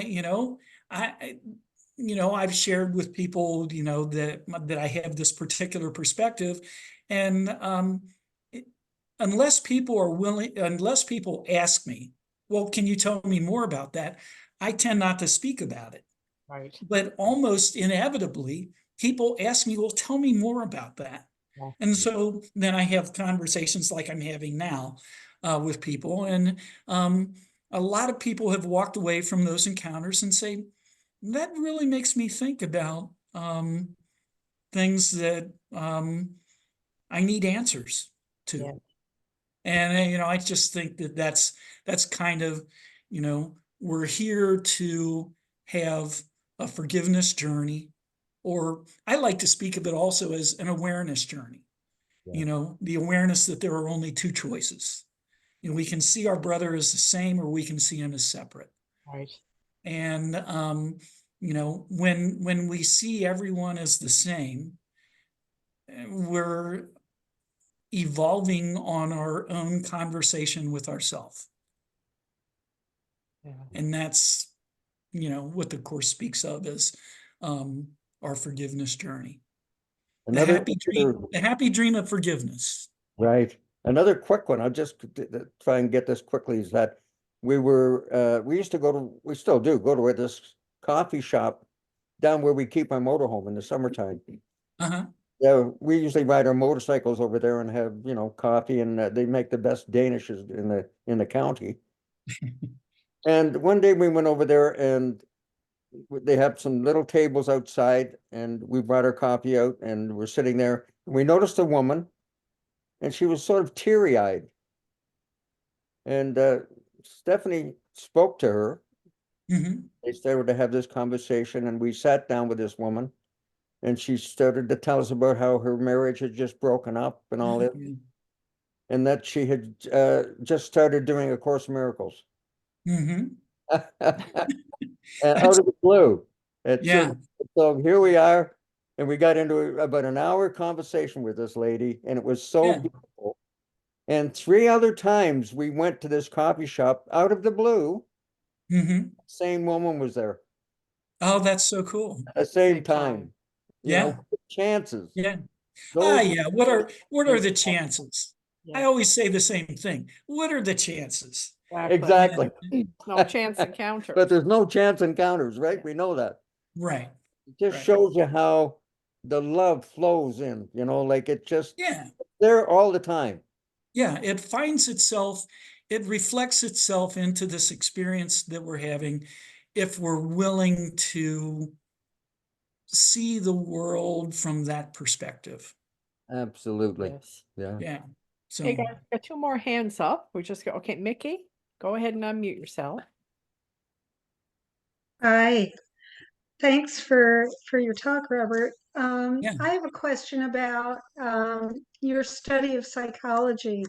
I've shared with people, that I have this particular perspective, and unless people ask me, well, can you tell me more about that? I tend not to speak about it. Right. But almost inevitably, people ask me, well, tell me more about that. Yeah. And so then I have conversations like I'm having now with people. And a lot of people have walked away from those encounters and say, that really makes me think about things that I need answers to. Yeah. And, I just think that that's kind of, we're here to have a forgiveness journey, or I like to speak of it also as an awareness journey. The awareness that there are only two choices. We can see our brother as the same, or we can see him as separate. Right. And, when we see everyone as the same, we're evolving on our own conversation with ourselves. Yeah. And that's, what the Course speaks of as our forgiveness journey. Another, The happy dream of forgiveness. right. Another quick one. I'll just try and get this quickly, is that we used to we still do go to this coffee shop down where we keep our motorhome in the summertime. Uh-huh. Yeah, we usually ride our motorcycles over there and have, coffee, and they make the best Danishes in the county. And one day we went over there, and they have some little tables outside, and we brought our coffee out, and we're sitting there. We noticed a woman, and she was sort of teary-eyed. And Stephanie spoke to her. Mhm. They started to have this conversation, and we sat down with this woman, and she started to tell us about how her marriage had just broken up and all this, Yeah. and that she had just started doing A Course in Miracles. Mhm. And out of the blue. Yeah. So here we are, and we got into about an hour conversation with this lady, and it was so Yeah. beautiful. And 3 other times we went to this coffee shop out of the blue, Mhm. same woman was there Oh, that's so cool. at the same Same time. time. You know, Yeah. chances. Yeah. Those Yeah. What are the chances? I Yeah, always say the same thing. What are the chances? exactly. No chance encounter. But there's no chance encounters, right? We know that. Right. It just Right. shows you how the love flows in, like it just Yeah. there all the time. Yeah. It finds itself, it reflects itself into this experience that we're having if we're willing to see the world from that perspective. Absolutely. Yes. Yeah. Yeah. So, Hey guys, got 2 more hands up. We just go, okay, Mickey, go ahead and unmute yourself. Hi, thanks for your talk, Robert. yeah. I have a question about your study of psychology.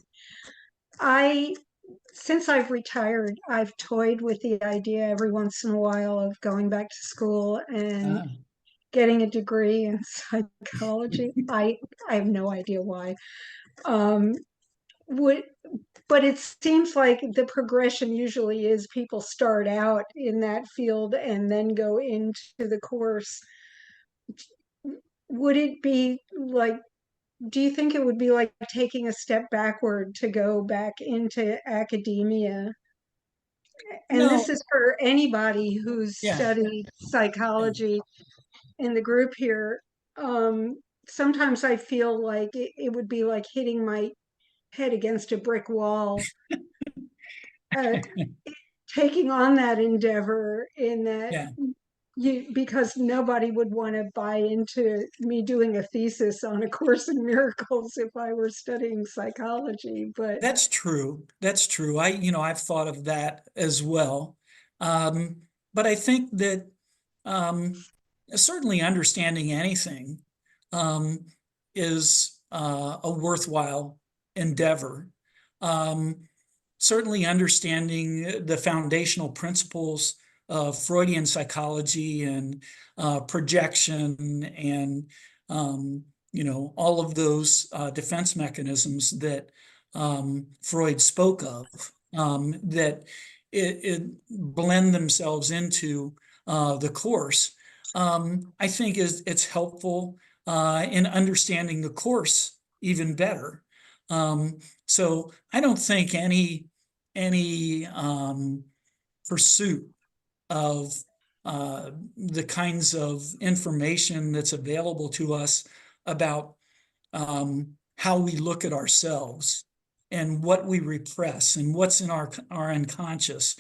Since I've retired, I've toyed with the idea every once in a while of going back to school and Ah. getting a degree in psychology. I have no idea why. Um, would But it seems like the progression usually is people start out in that field and then go into the course. Would it be like, do you think it would be like taking a step backward to go back into academia? And No. this is for anybody who's Yeah. studied psychology in the group here. Sometimes I feel like it would be like hitting my head against a brick wall. Uh, Taking on that endeavor in that Yeah. because nobody would want to buy into me doing a thesis on A Course in Miracles if I were studying psychology. But That's true. That's true. I've thought of that as well. But I think that certainly understanding anything um, is a worthwhile endeavor. Um, Certainly understanding the foundational principles of Freudian psychology and projection and all of those defense mechanisms that Freud spoke of, that it blend themselves into the course. I think it's helpful in understanding the course even better. So I don't think any pursuit of the kinds of information that's available to us about how we look at ourselves and what we repress and what's in our unconscious.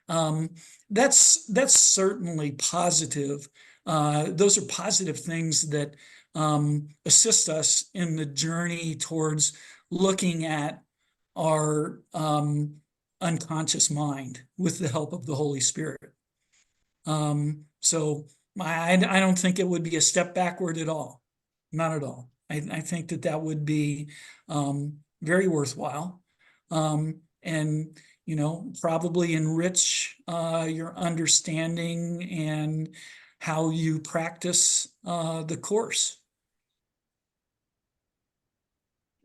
That's certainly positive. Those are positive things that assist us in the journey towards looking at our unconscious mind with the help of the Holy Spirit. So I don't think it would be a step backward at all. Not at all. I think that would be very worthwhile. And probably enrich your understanding and how you practice the course.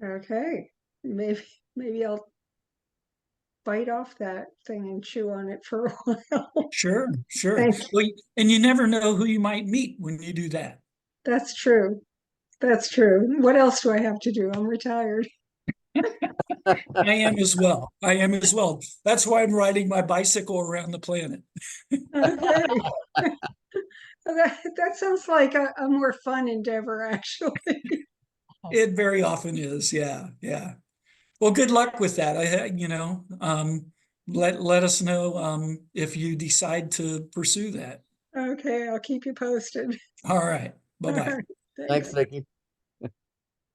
okay, maybe I'll bite off that thing and chew on it for a while. Sure, sure. Thank you. Well, and you never know who you might meet when you do that. That's true. That's true. What else do I have to do? I'm retired. I am as well. I am as well. That's why I'm riding my bicycle around the planet. Okay. That sounds like a more fun endeavor, actually. It very often is. Yeah, yeah. Well, good luck with that. Let us know if you decide to pursue that. Okay, I'll keep you posted. All right. Bye-bye. Thanks, Thanks. Vicki.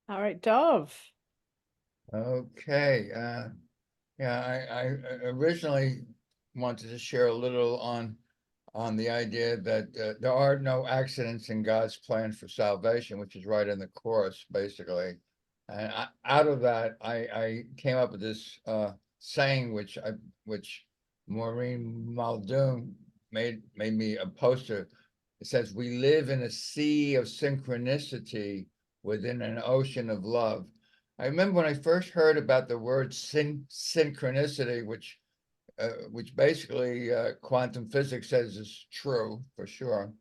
All right, Dove. Okay, yeah, I originally wanted to share a little on the idea that there are no accidents in God's plan for salvation, which is right in the course, basically. And out of that, I came up with this saying, which Maureen Muldoon made me a poster. It says, "We live in a sea of synchronicity within an ocean of love." I remember when I first heard about the word synchronicity, which basically quantum physics says is true for sure.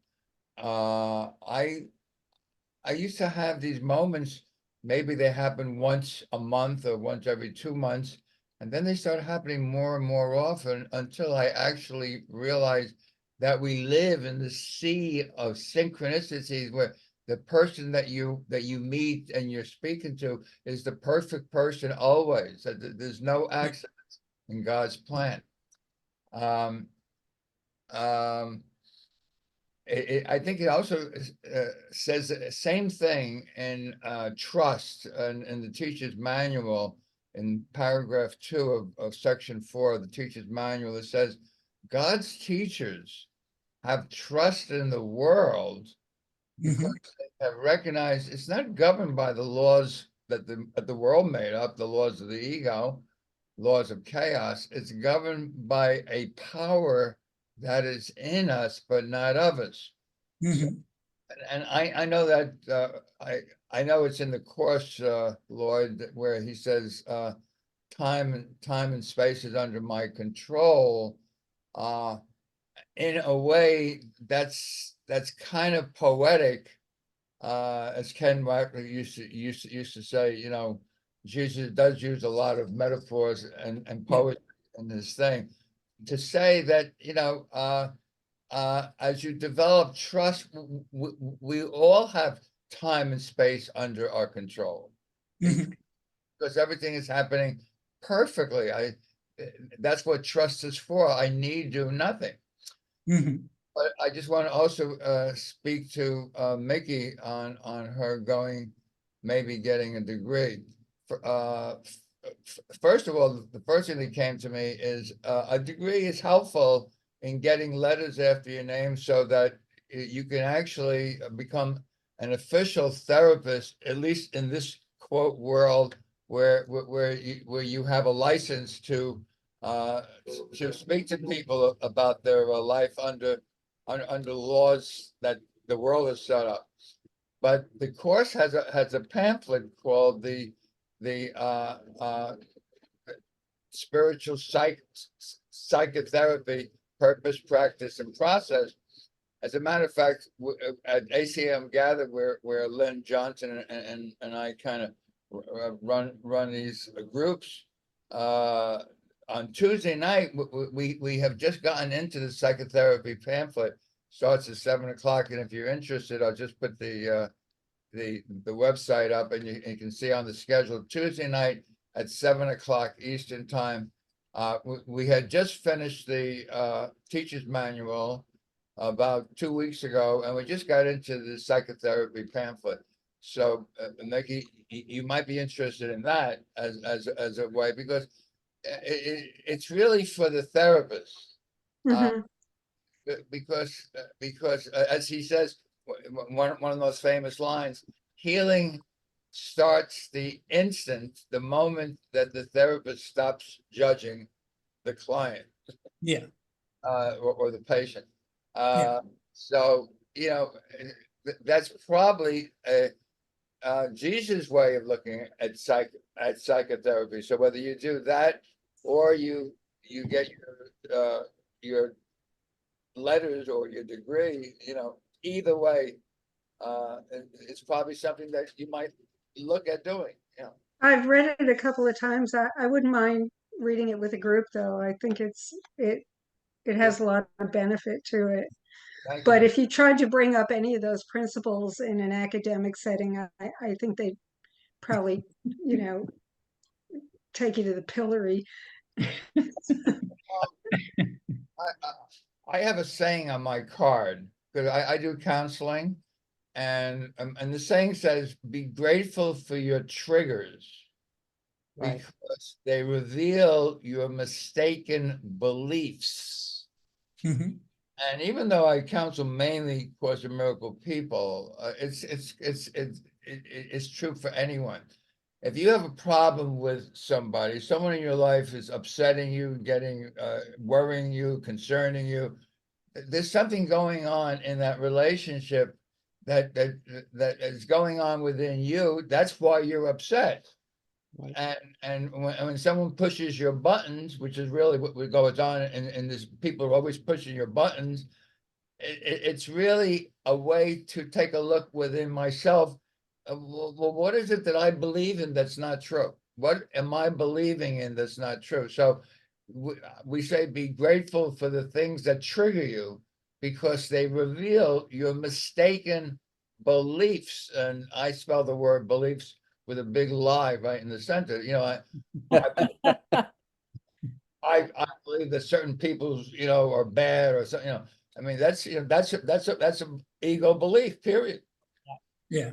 I used to have these moments, maybe they happen once a month or once every 2 months, and then they started happening more and more often until I actually realized that we live in the sea of synchronicities where the person that you meet and you're speaking to is the perfect person always. There's no accidents in God's plan. Um, um, I think it also says the same thing in trust and in the teacher's manual in paragraph 2 of section 4 of the teacher's manual. It says, God's teachers have trust in the world because they have recognized it's not governed by the laws that the world made up, the laws of the ego, laws of chaos. It's governed by a power that is in us, but not of us. So, and I know that I know it's in the course, Lloyd, where he says time and space is under my control. In a way, that's kind of poetic, as Ken Wapnick used to say. You know, Jesus does use a lot of metaphors and poetry in this thing to say that, you know, as you develop trust, we all have time and space under our control because everything is happening perfectly. That's what trust is for. I need do nothing. But I just want to also speak to Mickey on her maybe getting a degree. First of all, the first thing that came to me is a degree is helpful in getting letters after your name so that you can actually become an official therapist, at least in this quote world where you have a license to speak to people about their life under laws that the world has set up. But the course has a pamphlet called the spiritual psychotherapy purpose, practice, and process. As a matter of fact, at ACM Gather, where Lynn Johnson and I kind of run these groups, on Tuesday night, we have just gotten into the psychotherapy pamphlet. Starts at 7 o'clock, and if you're interested, I'll just put the website up, and you can see on the schedule Tuesday night at 7 o'clock Eastern time. We had just finished the teacher's manual about 2 weeks ago, and we just got into the psychotherapy pamphlet. So, Mickey, you might be interested in that as a way, because it's really for the therapist. Because as he says, one of the most famous lines, healing starts the moment that the therapist stops judging the client or the patient. So, you know, that's probably Jesus' way of looking at psychotherapy. So whether you do that or you get your letters or your degree, you know, either way, it's probably something that you might look at doing. You know, I've read it a couple of times. I wouldn't mind reading it with a group, though. I think it has a lot of benefit to it. thank But you. if you tried to bring up any of those principles in an academic setting, I think they'd probably, you know, take you to the pillory. I, I have a saying on my card, because I do counseling, and the saying says, be grateful for your triggers. Right. Because they reveal your mistaken beliefs. Mhm. And even though I counsel mainly Course in Miracle people, it's true for anyone. If you have a problem with somebody, someone in your life is upsetting you, worrying you, concerning you, there's something going on in that relationship that is going on within you. That's why you're upset. Right. And when someone pushes your buttons, which is really what goes on, and this, people are always pushing your buttons, it's really a way to take a look within myself. Well, what is it that I believe in that's not true? What am I believing in that's not true? So we say be grateful for the things that trigger you, because they reveal your mistaken beliefs. And I spell the word beliefs with a big lie right in the center. You know, I believe that certain people's, are bad or something, I mean, that's, that's an ego belief, period. Yeah.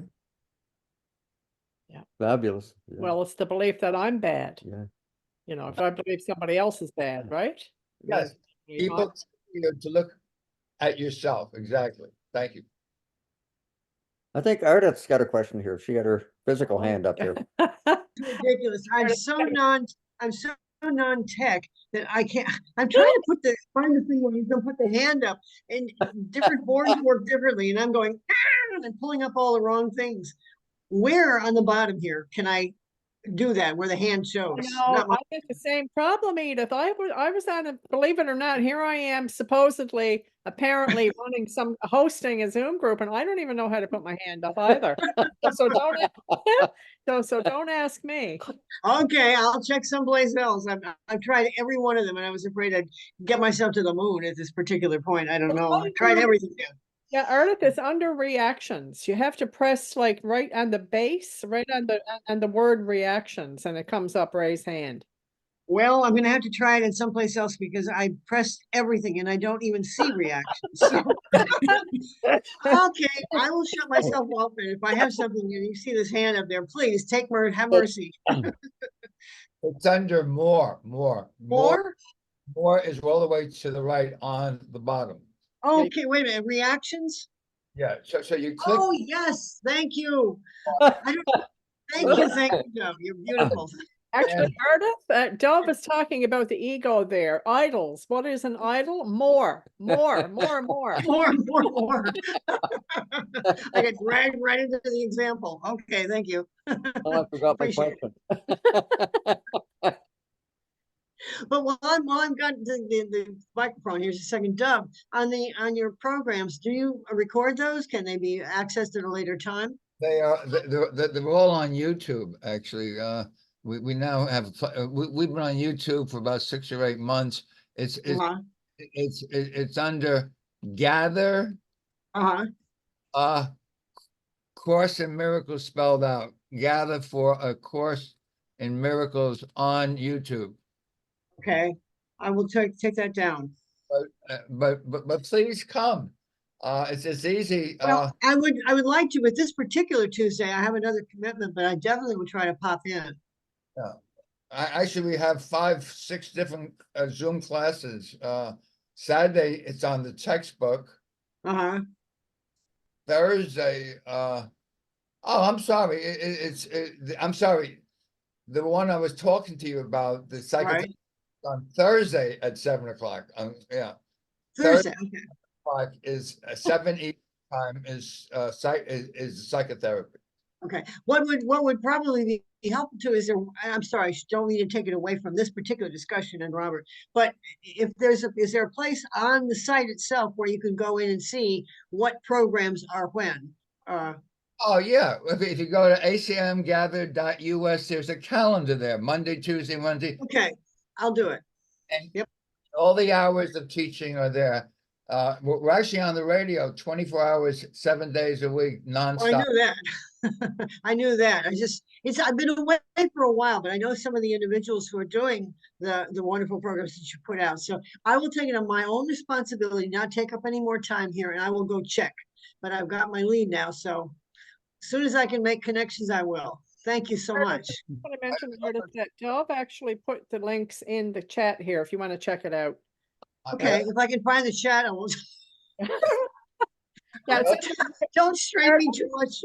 Fabulous. Yeah. Well, it's the belief that I'm bad. Yeah. You know, if I believe somebody else is bad, right? Yes, people tell you to look at yourself. Exactly. Thank you. I think Ardith's got a question here. She got her physical hand up here. Ridiculous. I'm so non-tech that I can't. I'm trying to find the thing where you can put the hand up, and different boards work differently. And I'm going, and I'm pulling up all the wrong things. Where on the bottom here can I do that where the hand shows? No, I had the same problem, Edith. I was on a, believe it or not, here I am supposedly, apparently hosting a Zoom group, and I don't even know how to put my hand up either. So don't ask me. Okay, I'll check someplace else. I've tried every one of them, and I was afraid I'd get myself to the moon at this particular point. I don't know. I tried everything. Yeah, Ardith, it's under reactions. You have to press like right on the base, right on the word reactions, and it comes up raise hand. Well, I'm going to have to try it in someplace else because I pressed everything and I don't even see reactions. So, okay, I will shut myself off. And if I have something and you see this hand up there, please have mercy. It's under more. More is all the way to the right on the bottom. Okay, wait a minute. Reactions? Yeah. So you click. Oh, yes. Thank you. Thank you, Dove. You're beautiful. Actually, Ardith, Dove is talking about the ego there. Idols. What is an idol? More. More. I got dragged right into the example. Okay, thank you. Oh, I forgot my question. But while I've got the microphone, here's a second. Dove, on your programs, do you record those? Can they be accessed at a later time? They are. They're all on YouTube. Actually, we now have. We've been on YouTube for about 6 or 8 months. It's under Gather. Course in Miracles spelled out. Gather for a Course in Miracles on YouTube. Okay, I will take that down. But please come. It's easy. Well, I would like to, but this particular Tuesday, I have another commitment, but I definitely would try to pop in. Yeah. Actually, we have 5, 6 different Zoom classes. Saturday, it's on the textbook. Thursday, I'm sorry. I'm sorry. The one I was talking to you about, the psychotherapy, on Thursday at 7 o'clock. Yeah. Thursday. Okay. Is 7 Eastern time is psychotherapy. Okay. What would probably be helpful too is I'm sorry, I don't mean to take it away from this particular discussion, and Robert, but if is there a place on the site itself where you can go in and see what programs are when? Oh yeah, if you go to acmgather.us, there's a calendar there, Monday, Tuesday, Wednesday. Okay, I'll do it. And all the hours of teaching are there. We're actually on the radio 24 hours, 7 days a week, nonstop. I knew that. I knew that. I've been away for a while, but I know some of the individuals who are doing the wonderful programs that you put out. So I will take it on my own responsibility, not take up any more time here, and I will go check. But I've got my lead now, so as soon as I can make connections, I will. Thank you so much. What I mentioned, Meredith, that Dove actually put the links in the chat here if you want to check it out. Okay, if I can find the chat, I will. Yeah, Don't strain me too much.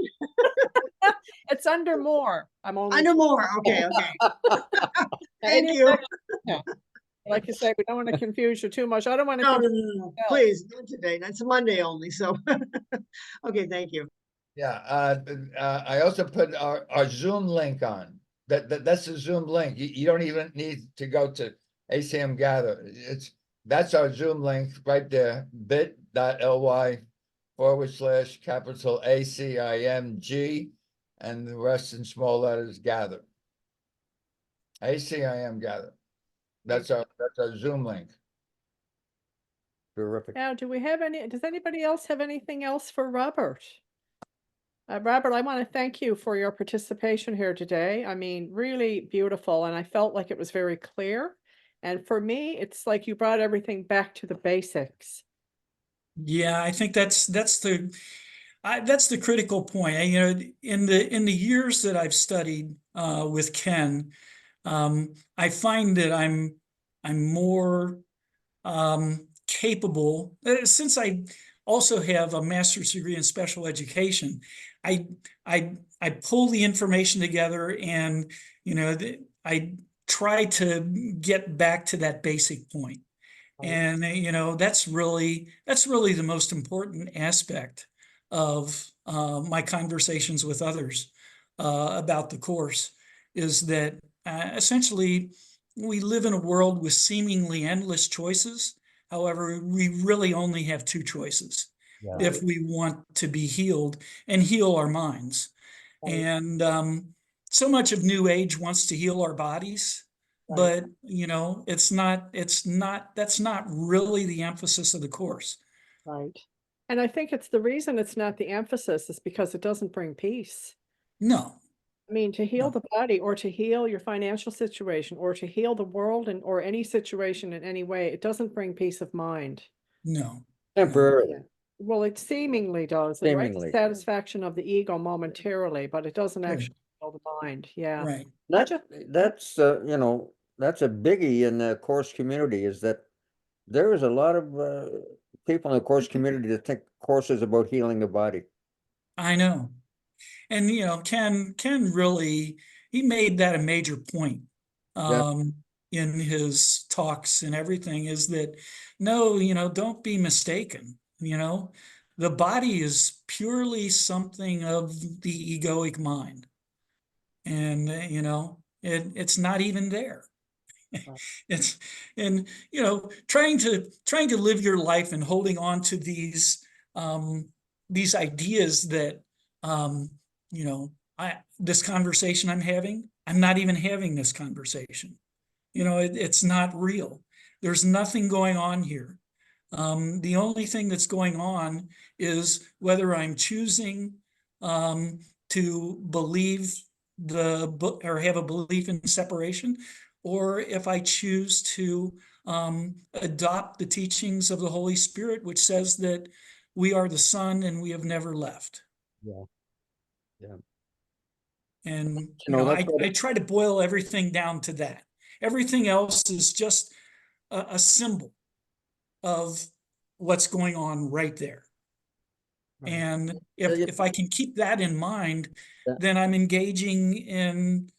it's under more. I'm only Under more. Okay, okay. Thank you. Yeah. Like you say, we don't want to confuse you too much. I don't want to No, no, confuse no, no, myself. please, not today. That's a Monday only, so. Okay, thank you. Yeah, I also put our Zoom link on. That's the Zoom link. You don't even need to go to ACM Gather. That's our Zoom link right there, bit.ly/capital ACIMG and the rest in small letters Gather. ACIM Gather. That's our Zoom link. Terrific. Now, does anybody else have anything else for Robert? Robert, I want to thank you for your participation here today. I mean, really beautiful, and I felt like it was very clear. And for me, it's like you brought everything back to the basics. Yeah, I think that's the critical point. You know, in the years that I've studied with Ken, I find that I'm more capable, since I also have a master's degree in special education. I pull the information together, and I try to get back to that basic point. And that's really the most important aspect of my conversations with others about the course, is that essentially we live in a world with seemingly endless choices. However, we really only have two choices if we want to be healed and heal our minds. And so much of New Age wants to heal our bodies, but that's not really the emphasis of the course. Right. And I think the reason it's not the emphasis is because it doesn't bring peace. No. I mean, to heal the body, or to heal your financial situation, or to heal the world, or any situation in any way, it doesn't bring peace of mind. No. Temporarily. Well, it seemingly does, right? Seemingly. The satisfaction of the ego momentarily, but it doesn't actually heal the mind. Yeah. Right. That's that's a biggie in the course community, is that there is a lot of people in the course community that think course is about healing the body. I know. And Ken really, he made that a major point in his talks and everything, is that no, don't be mistaken. The body is purely something of the egoic mind. And it's not even there. It's trying to live your life and holding on to these ideas that this conversation I'm not even having this conversation. It's not real. There's nothing going on here. The only thing that's going on is whether I'm choosing to believe or have a belief in separation, or if I choose to adopt the teachings of the Holy Spirit, which says that we are the Son and we have never left. Yeah. And I try to boil everything down to that. Everything else is just a symbol of what's going on right there. Right. And if I can keep that in mind, then I'm engaging in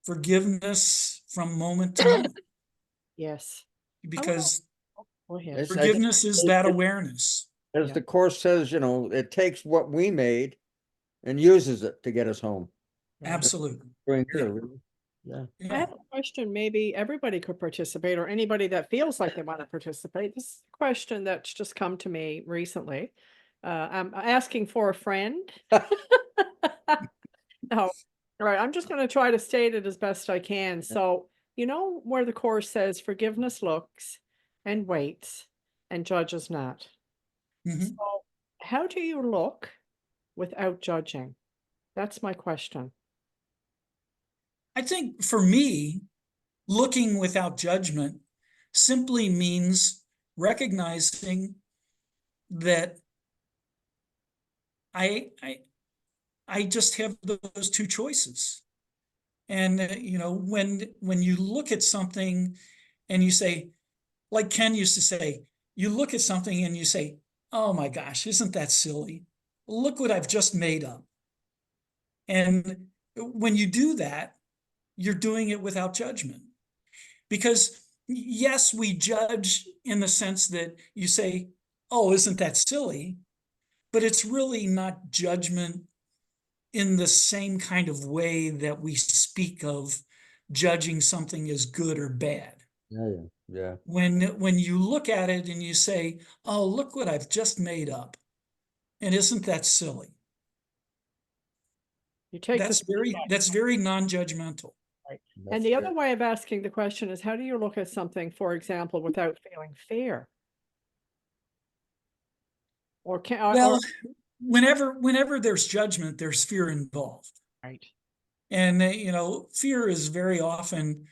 forgiveness from moment to moment. Yes. Because forgiveness is that awareness. As the course says, it takes what we made and uses it to get us home. Absolutely. Yeah. I have a question. Maybe everybody could participate, or anybody that feels like they want to participate. This is a question that's just come to me recently. I'm asking for a friend. No. All right. I'm just going to try to state it as best I can. So, where the course says forgiveness looks and waits and judges not. So how do you look without judging? That's my question. I think for me, looking without judgment simply means recognizing that I just have those two choices. And when you look at something and you say, like Ken used to say, you look at something and you say, oh my gosh, isn't that silly? Look what I've just made up. And when you do that, you're doing it without judgment. Because yes, we judge in the sense that you say, oh, isn't that silly? But it's really not judgment in the same kind of way that we speak of judging something as good or bad. Yeah. When you look at it and you say, oh, look what I've just made up. And isn't that silly? You take That's the very non-judgmental. right. That's And the other great. way of asking the question is, how do you look at something, for example, without feeling fear? Or can Well, whenever there's judgment, there's fear involved. right. And fear is very often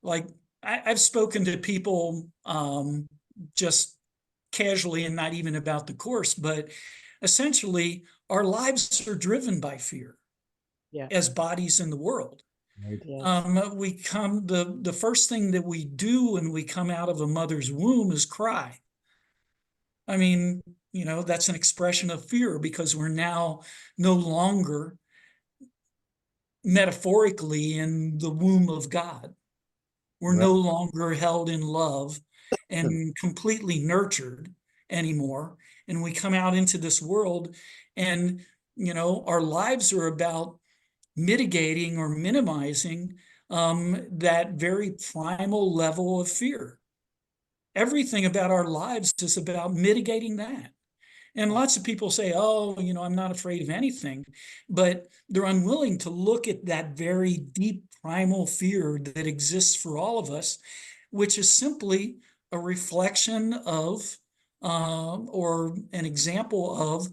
like I've spoken to people just casually and not even about the course, but essentially our lives are driven by fear Yeah. as bodies in the world. Right. Yes. The first thing that we do when we come out of a mother's womb is cry. I mean, that's an expression of fear because we're now no longer metaphorically in the womb of God. We're Right. no longer held in love and completely nurtured anymore. And we come out into this world and, our lives are about mitigating or minimizing that very primal level of fear. Everything about our lives is about mitigating that. And lots of people say, oh, I'm not afraid of anything, but they're unwilling to look at that very deep primal fear that exists for all of us, which is simply a reflection of or an example of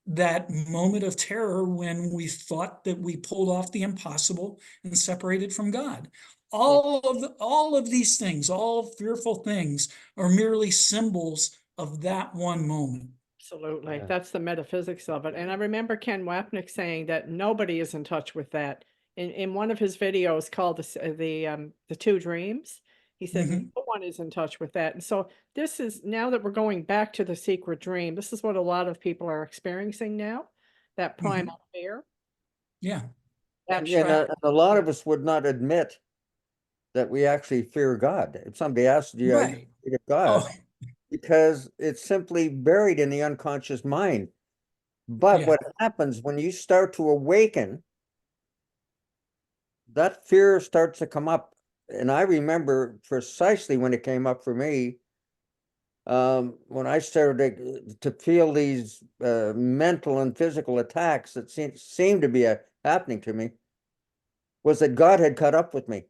that moment of terror when we thought that we pulled off the impossible and separated from God. All of these things, all fearful things, are merely symbols of that one moment. Absolutely. Yeah. That's the metaphysics of it. And I remember Ken Wapnick saying that nobody is in touch with that. In one of his videos called the Two Dreams, he said Mhm. no one is in touch with that. And so this is, now that we're going back to the secret dream, this is what a lot of people are experiencing now, that primal fear. Yeah. And Abstract. a lot of us would not admit that we actually fear God. If somebody asks you, are you Right. afraid of God? Oh, Because it's simply buried in the unconscious mind. But yeah. what happens when you start to awaken, that fear starts to come up. And I remember precisely when it came up for me, when I started to feel these mental and physical attacks that seemed to be happening to me, was that God had caught up with me.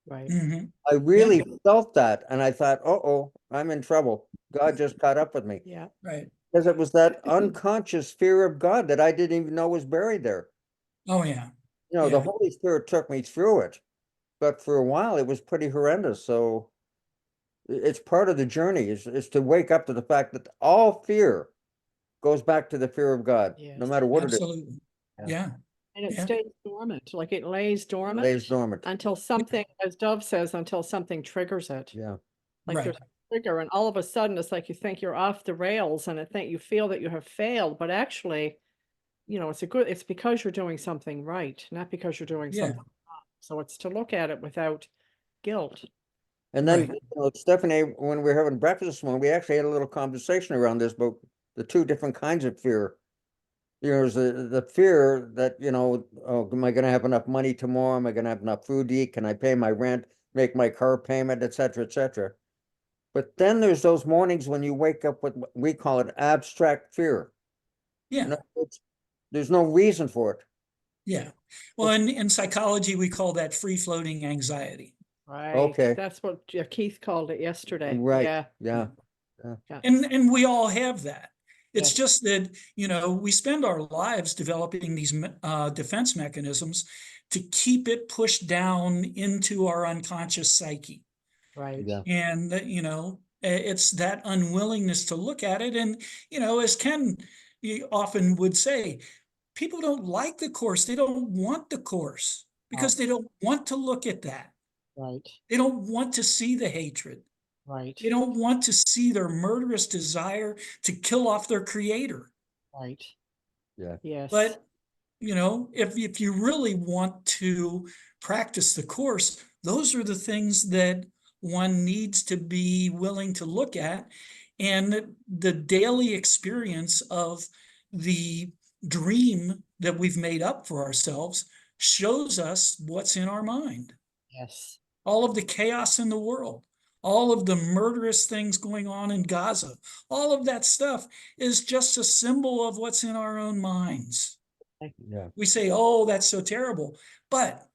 Right. Mhm. I really felt that, and I thought, oh, I'm in trouble. God just caught up with me. Yeah. Right. Because it was that unconscious fear of God that I didn't even know was buried there. Oh, yeah. The Yeah. Holy Spirit took me through it, but for a while it was pretty horrendous. So it's part of the journey is to wake up to the fact that all fear goes back to the fear of God, no Yes. matter what it is. Absolutely. Yeah. And it Yeah. stays dormant, like it lays dormant Lays dormant. until something, as Dove says, until something triggers it. Yeah. Like Right. there's a trigger, and all of a sudden it's like you think you're off the rails, and you feel that you have failed, but actually, it's because you're doing something right, not because you're doing Yeah. something wrong. So it's to look at it without guilt. And then, Right. Stephanie, when we were having breakfast this morning, we actually had a little conversation around this about the two different kinds of fear. There's the fear that, oh, am I going to have enough money tomorrow? Am I going to have enough food to eat? Can I pay my rent, make my car payment, et cetera, et cetera. But then there's those mornings when you wake up with what we call it abstract fear. In Yeah. other words, there's no reason for it. Yeah. Well, in psychology, we call that free floating anxiety. Right. Okay. That's what Keith called it yesterday. Right. Yeah. Yeah. Yeah. And we all have that. It's Yes. just that, we spend our lives developing these defense mechanisms to keep it pushed down into our unconscious psyche. Right. Yeah. And, it's that unwillingness to look at it. And, as Ken often would say, people don't like the Course. They don't want the Course because they don't want to look at that. Right. They don't want to see the hatred. Right. They don't want to see their murderous desire to kill off their creator. Right. Yeah. Yes. But, if you really want to practice the Course, those are the things that one needs to be willing to look at. And the daily experience of the dream that we've made up for ourselves shows us what's in our mind. Yes. All of the chaos in the world, all of the murderous things going on in Gaza, all of that stuff is just a symbol of what's in our own minds. Yeah. We say, oh, that's so terrible. But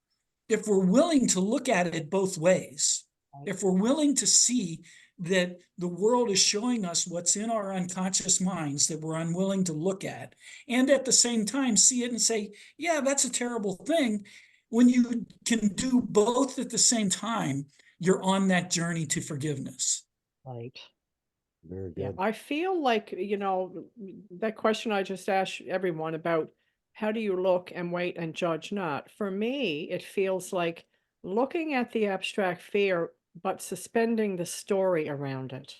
if we're willing to look at it both ways, if we're willing to see that the world is showing us what's in our unconscious minds that we're unwilling to look at, and at the same time see it and say, yeah, that's a terrible thing. When you can do both at the same time, you're on that journey to forgiveness. Right. Very Yeah. good. I feel like, that question I just asked everyone about how do you look and wait and judge not? For me, it feels like looking at the abstract fear, but suspending the story around it.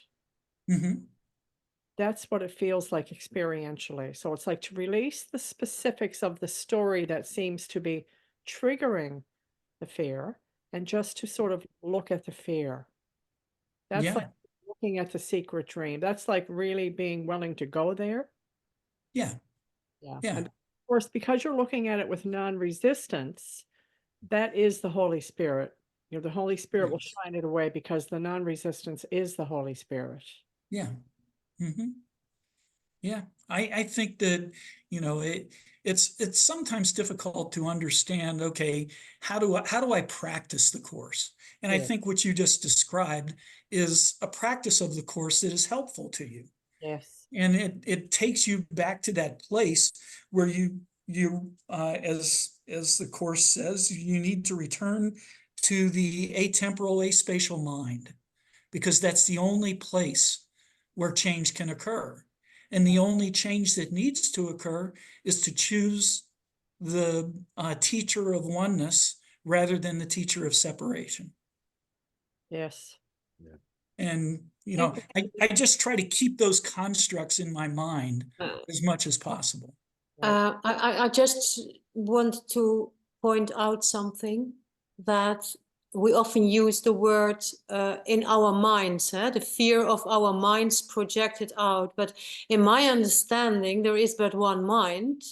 Mm-hmm. That's what it feels like experientially. So it's like to release the specifics of the story that seems to be triggering the fear and just to sort of look at the fear. That's Yeah. like looking at the secret dream. That's like really being willing to go there. Yeah. Yeah. Yeah. And of course, because you're looking at it with non-resistance, that is the Holy Spirit. The Holy Spirit will Yes. shine it away because the non-resistance is the Holy Spirit. Yeah. Mm-hmm. Yeah. I think that, it's sometimes difficult to understand, okay, how do I practice the Course? And I Yeah. think what you just described is a practice of the Course that is helpful to you. Yes. And it takes you back to that place where you as the Course says, you need to return to the atemporal, aspatial mind, because that's the only place where change can occur. And the only change that needs to occur is to choose the teacher of oneness rather than the teacher of separation. Yes. And, I just try to keep those constructs in my mind as much as possible. I just want to point out something that we often use the word in our minds, the fear of our minds projected out. But in my understanding, there is but one mind,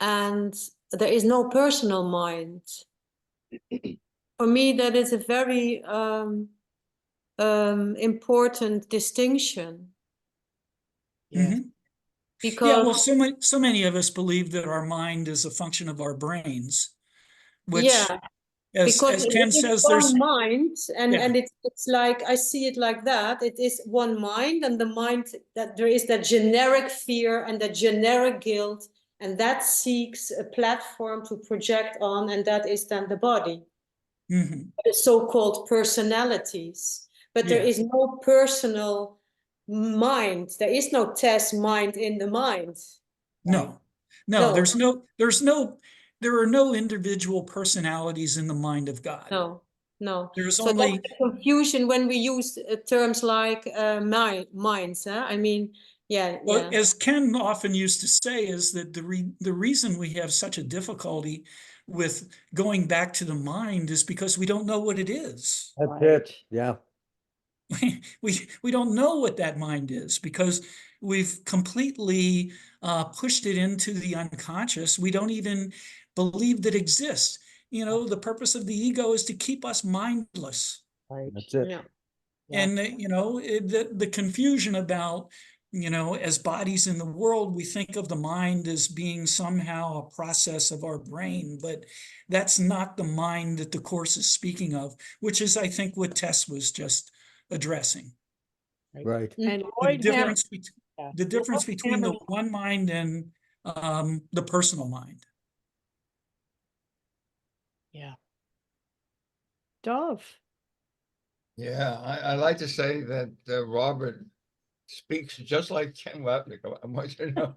and there is no personal mind. For me, that is a very important distinction. Yes. Mhm. Because Yeah, well, so many of us believe that our mind is a function of our brains, which, yeah, as because Ken it is says, one there's, mind, and Yeah. it's like I see it like that. It is one mind, and the mind that there is that generic fear and that generic guilt, and that seeks a platform to project on, and that is then the body, Mhm. the so-called personalities. But there Yes. is no personal mind. There is no test mind in the mind. No, No. there are no individual personalities in the mind of God. No. There's So only, that's the confusion when we use terms like minds. I mean, yeah. well, as Ken often used to say, is that the reason we have such a difficulty with going back to the mind is because we don't know what it is. That's Right. it. Yeah. We don't know what that mind is because we've completely pushed it into the unconscious. We don't even believe that exists. The purpose of the ego is to keep us mindless. Right. That's it. Yeah. Yeah. And the confusion about, as bodies in the world, we think of the mind as being somehow a process of our brain, but that's not the mind that the Course is speaking of, which is, I think, what Tess was just addressing. Right. And The Lloyd difference between, Yeah. the difference Well, between the Cameron- one mind and the personal mind. Yeah. Dove. Yeah, I like to say that Robert speaks just like Ken Wapnick. I want you to know.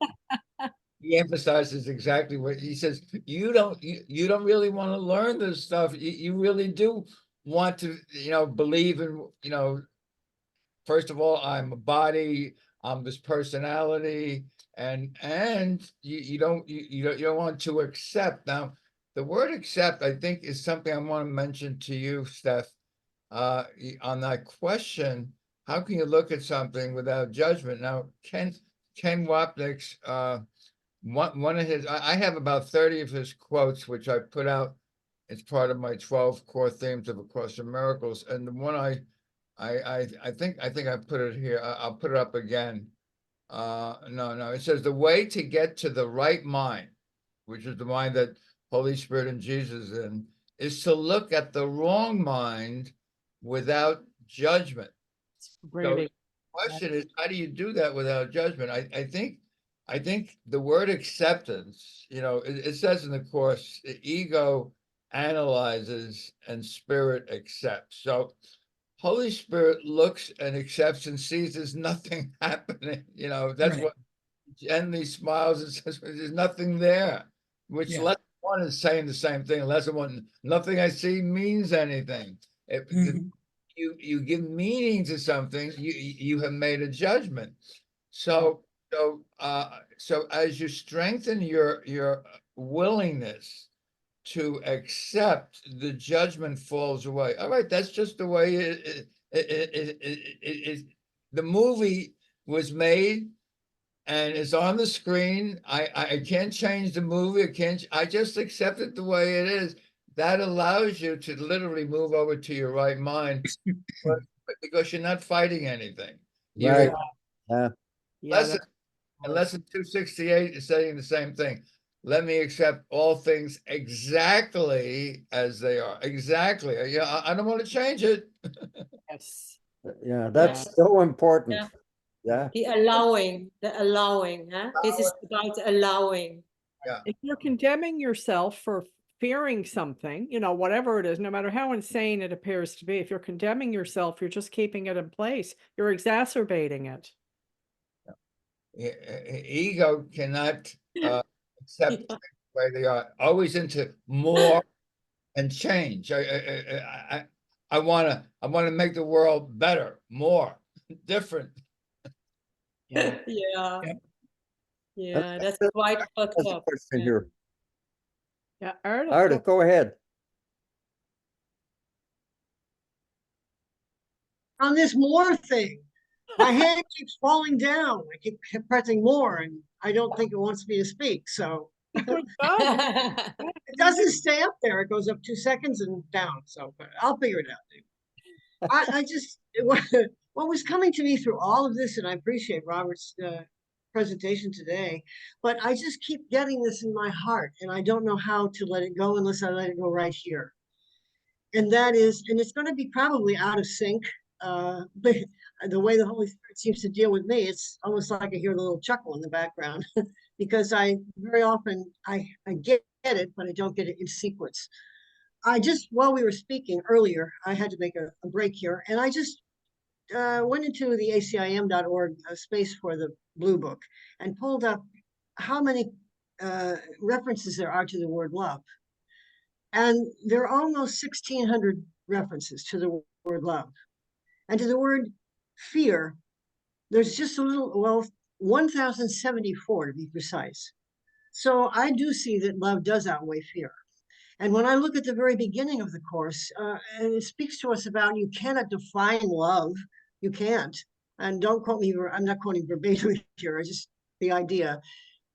He emphasizes exactly what he says. You don't really want to learn this stuff. You really do want to, believe in, first of all, I'm a body, I'm this personality, and you don't want to accept. Now, the word accept, I think, is something I want to mention to you, Steph. On that question, how can you look at something without judgment? Now, Ken Wapnick's one of his, I have about 30 of his quotes, which I put out as part of my 12 core themes of A Course in Miracles. And the one I think I put it here. I'll put it up again. No, it says the way to get to the right mind, which is the mind that Holy Spirit and Jesus in, is to look at the wrong mind without judgment. So the question is, how do you do that without judgment? I think the word acceptance, it says in the Course, ego analyzes and spirit accepts. So Holy Spirit looks and accepts and sees there's nothing happening. That's Right. what gently smiles and says there's nothing there, which Yeah. lesson one is saying the same thing. Lesson one, nothing I see means anything. Mhm. You give meaning to something, you have made a judgment. So as you strengthen your willingness to accept, the judgment falls away. All right, that's just the way the movie was made and it's on the screen. I can't change the movie. I just accept it the way it is. That allows you to literally move over to your right mind because you're not fighting anything. Right. Yeah. Yeah. Lesson, and lesson 268 is saying the same thing. Let me accept all things exactly as they are. Exactly. Yeah, I don't want to change it. Yes. Yeah, that's so important. Yeah. The allowing, huh? This is about allowing. If you're condemning yourself for fearing something, whatever it is, no matter how insane it appears to be, if you're condemning yourself, you're just keeping it in place. You're exacerbating it. Ego cannot accept the way they are. Always into more and change. I want to make the world better, more, different. Yeah. Yeah. Yep. Yeah, that's quite fucked That's a up. question Yeah. here. Yeah. Ardith, Ardith, go ahead. On this more thing, my hand keeps falling down. I keep pressing more, and I don't think it wants me to speak. So Good job. it doesn't stay up there. It goes up 2 seconds and down. So, but I'll figure it out. I just what was coming to me through all of this, and I appreciate Robert's presentation today, but I just keep getting this in my heart, and I don't know how to let it go unless I let it go right here. And that is, and it's going to be probably out of sync. But the way the Holy Spirit seems to deal with me, it's almost like I hear the little chuckle in the background because I very often I get it, but I don't get it in sequence. While we were speaking earlier, I had to make a break here, and I just went into the acim.org space for the Blue Book and pulled up how many references there are to the word love. And there are almost 1,600 references to the word love. And to the word fear, there's just a little, 1,074 to be precise. So I do see that love does outweigh fear. And when I look at the very beginning of the Course, and it speaks to us about you cannot define love. You can't. And don't quote me, I'm not quoting verbatim here, it's just the idea.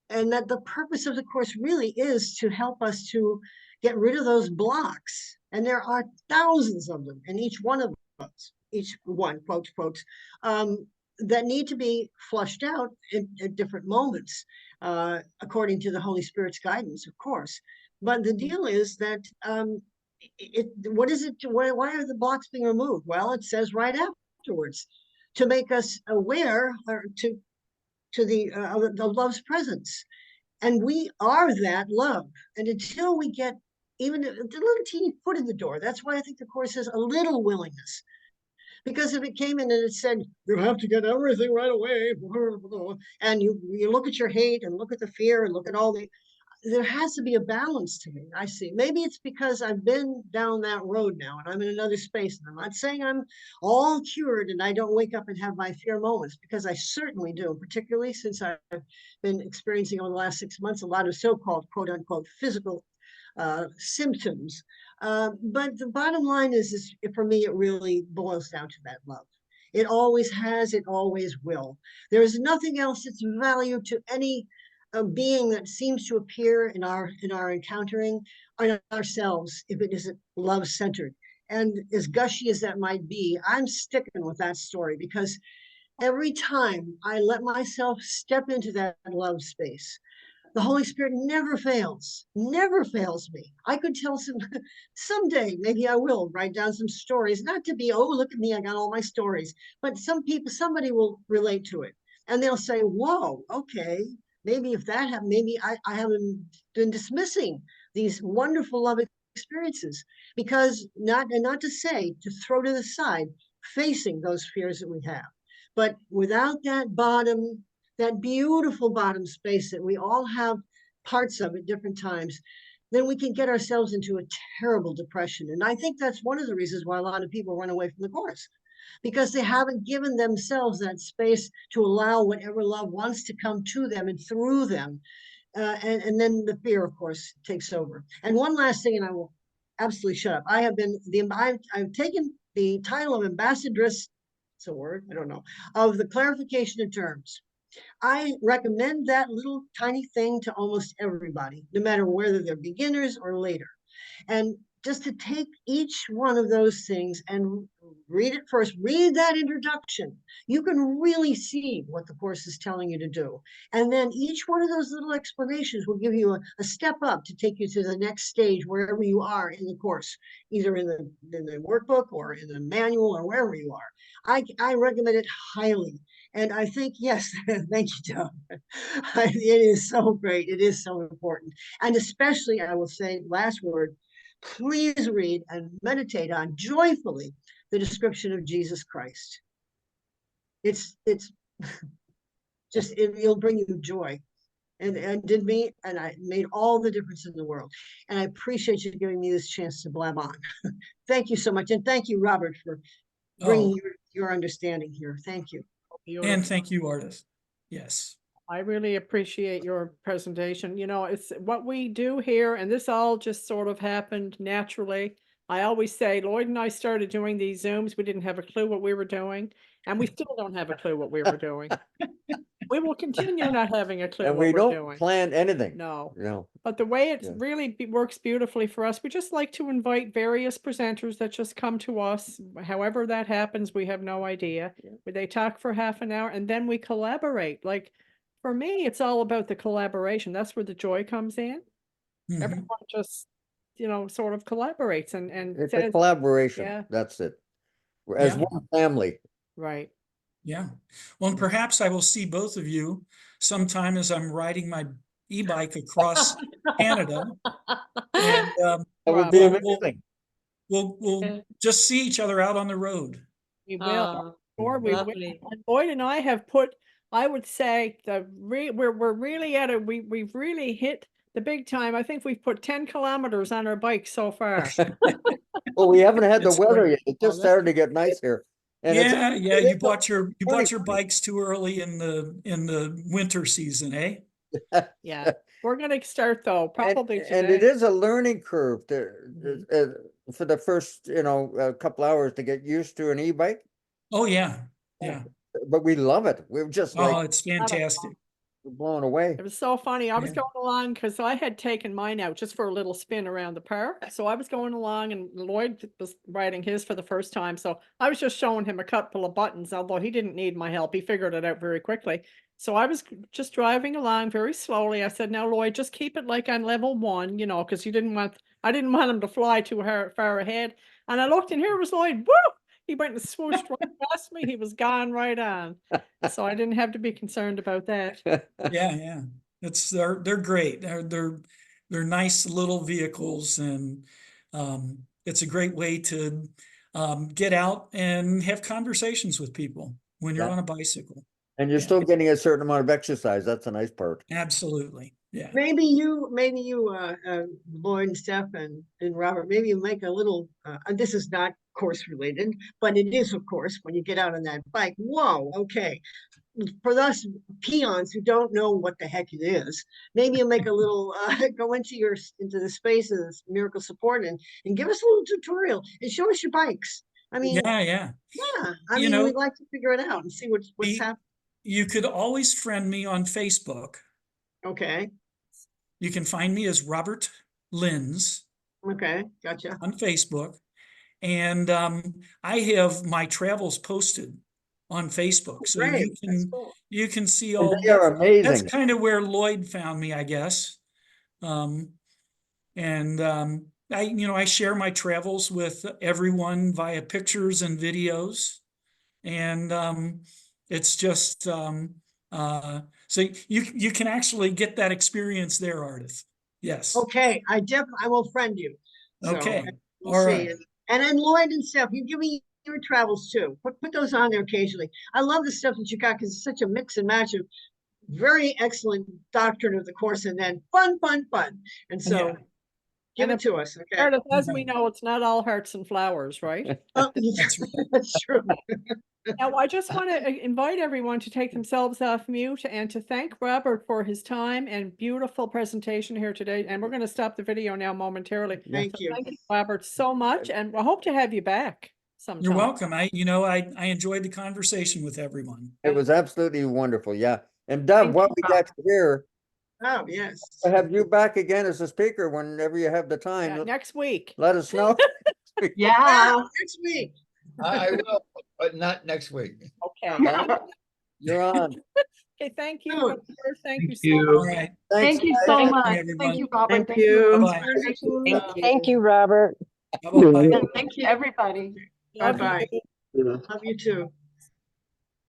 And that the purpose of the Course really is to help us to get rid of those blocks. And there are thousands of them, and each one of us, each one, quotes, that need to be flushed out at different moments, according to the Holy Spirit's guidance, of course. But the deal is that what is it? Why are the blocks being removed? Well, it says right afterwards to make us aware or to to the love's presence. And we are that love. And until we get even a little teeny foot in the door, that's why I think the Course says a little willingness. Because if it came in and it said, you have to get everything right away, and you look at your hate and look at the fear and look at all there has to be a balance to me. I see. Maybe it's because I've been down that road now and I'm in another space. And I'm not saying I'm all cured and I don't wake up and have my fear moments, because I certainly do, particularly since I've been experiencing over the last 6 months a lot of so-called quote unquote physical symptoms. But the bottom line is for me, it really boils down to that love. It always has, it always will. There is nothing else that's valued to any a being that seems to appear in our encountering on ourselves, if it isn't love-centered. And as gushy as that might be, I'm sticking with that story, because every time I let myself step into that love space, the Holy Spirit never fails me. I could tell someday, maybe I will write down some stories, not to be, oh, look at me, I got all my stories, but somebody will relate to it. And they'll say, whoa, okay, maybe if that happened, maybe I haven't been dismissing these wonderful love experiences, because not to say, to throw to the side, facing those fears that we have. But without that beautiful bottom space that we all have parts of at different times, then we can get ourselves into a terrible depression. And I think that's one of the reasons why a lot of people run away from the Course, because they haven't given themselves that space to allow whatever love wants to come to them and through them. And then the fear, of course, takes over. And one last thing, and I will absolutely shut up. I've taken the title of ambassadress, it's a word, I don't know, of the clarification of terms. I recommend that little tiny thing to almost everybody, no matter whether they're beginners or later. And just to take each one of those things and read it first, read that introduction. You can really see what the Course is telling you to do. And then each one of those little explanations will give you a step up to take you to the next stage, wherever you are in the Course, either in the workbook or in the manual or wherever you are. I recommend it highly. And I think, yes, thank you, Doug. It is so great. It is so important. And especially, I will say, last word, please read and meditate on joyfully the description of Jesus Christ. It's just, it'll bring you joy. And did me, and I made all the difference in the world. And I appreciate you giving me this chance to blab on. Thank you so much. And thank you, Robert, for bringing your understanding here. Thank you. And thank you, Artis. Yes. I really appreciate your presentation. You know, it's what we do here, and this all just sort of happened naturally. I always say, Lloyd and I started doing these Zooms. We didn't have a clue what we were doing, and we still don't have a clue what we were doing. We will continue not having a clue And what we we're don't doing. plan anything. No. No. But the way it Yeah. really works beautifully for us, we just like to invite various presenters that just come to us. However that happens, we have no idea. They talk for half an hour and then we collaborate. Like for me, it's all about the collaboration. That's where the joy comes in. Mhm. Everyone just, sort of collaborates and It's says, a collaboration. yeah. That's it. We're as Yeah. one family. right. Yeah. Well, and perhaps I will see both of you sometime as I'm riding my e-bike across Canada. And That would Wow. be Well, amazing. we'll just see each other out on the road. We will. Or we will. Lovely. And Boyd and I have put, I would say we're really at it. We've really hit the big time. I think we've put 10 kilometers on our bike so far. Well, we haven't had the It's weather great. yet. It Oh, just that's started to get nice here. And Yeah, it's, yeah. it You is bought your funny. bikes too early in the winter season, eh? Yeah. We're gonna start though, probably and it today. is a learning curve for the first, couple hours to get used to an e-bike, Oh yeah, yeah. but we love it. We're just Oh, like it's fantastic. blown away. It was so funny. I was Yeah. going along because I had taken mine out just for a little spin around the park. So I was going along and Lloyd was riding his for the first time. So I was just showing him a couple of buttons, although he didn't need my help. He figured it out very quickly. So I was just driving along very slowly. I said, now Lloyd, just keep it like on level 1, because I didn't want him to fly too far ahead. And I looked and here was Lloyd, woo! He went and swooshed right past me. He was gone right on. So I didn't have to be concerned about that. Yeah. They're great. They're nice little vehicles, and it's a great way to get out and have conversations with people when you're Yeah. on a bicycle. And you're Yeah. still getting a certain amount of exercise. That's a nice part. Absolutely. Yeah. Maybe you, Lloyd and Steph and Robert, maybe you make a little, and this is not course related, but it is, of course, when you get out on that bike. Whoa, okay. For us peons who don't know what the heck it is, maybe you make a little, go into the space of this Miracle Support and give us a little tutorial and show us your bikes. I mean, Yeah. I You mean, know, we'd like to figure it out and see what's happening. You could always friend me on Facebook. Okay. You can find me as Robert Linz Okay. Gotcha. on Facebook. And I have my travels posted on Facebook. So Great. That's cool. you can see And all they are that's amazing. kind of where Lloyd found me, I guess. I share my travels with everyone via pictures and videos. And it's just so you can actually get that experience there, Ardith. Yes. Okay, I will friend you. So Okay. we'll All see. right. And then Lloyd and Steph, you give me your travels too. Put those on there occasionally. I love the stuff that you got because it's such a mix and match of very excellent doctrine of the course and then fun. And so Yeah. give And it to us. Okay. Meredith, as we know, it's not all hearts and flowers, right? Oh, That's right. that's true. Now, I just want to invite everyone to take themselves off mute and to thank Robert for his time and beautiful presentation here today. And we're going to stop the video now momentarily. Thank you. Thank you, Robert, so much. And I hope to have you back sometime. You're welcome. I enjoyed the conversation with everyone. It was absolutely wonderful. Yeah. And Deb, Thank while you, we got you here, Oh, yes. I'll have you back again as a speaker whenever you have the Yeah, time. next week. Let us know. Yeah, next week. I will, but not next week. Okay. You're on. Okay, thank you. Good. Robert. Thank you so you. much. All right. Thanks, Thank you guys. so Thank you, much. everyone. Thank you, Robert. Thank you. Bye-bye. Thank you, Robert. Bye-bye. Thank you, everybody. Love Bye-bye. you. Love you too.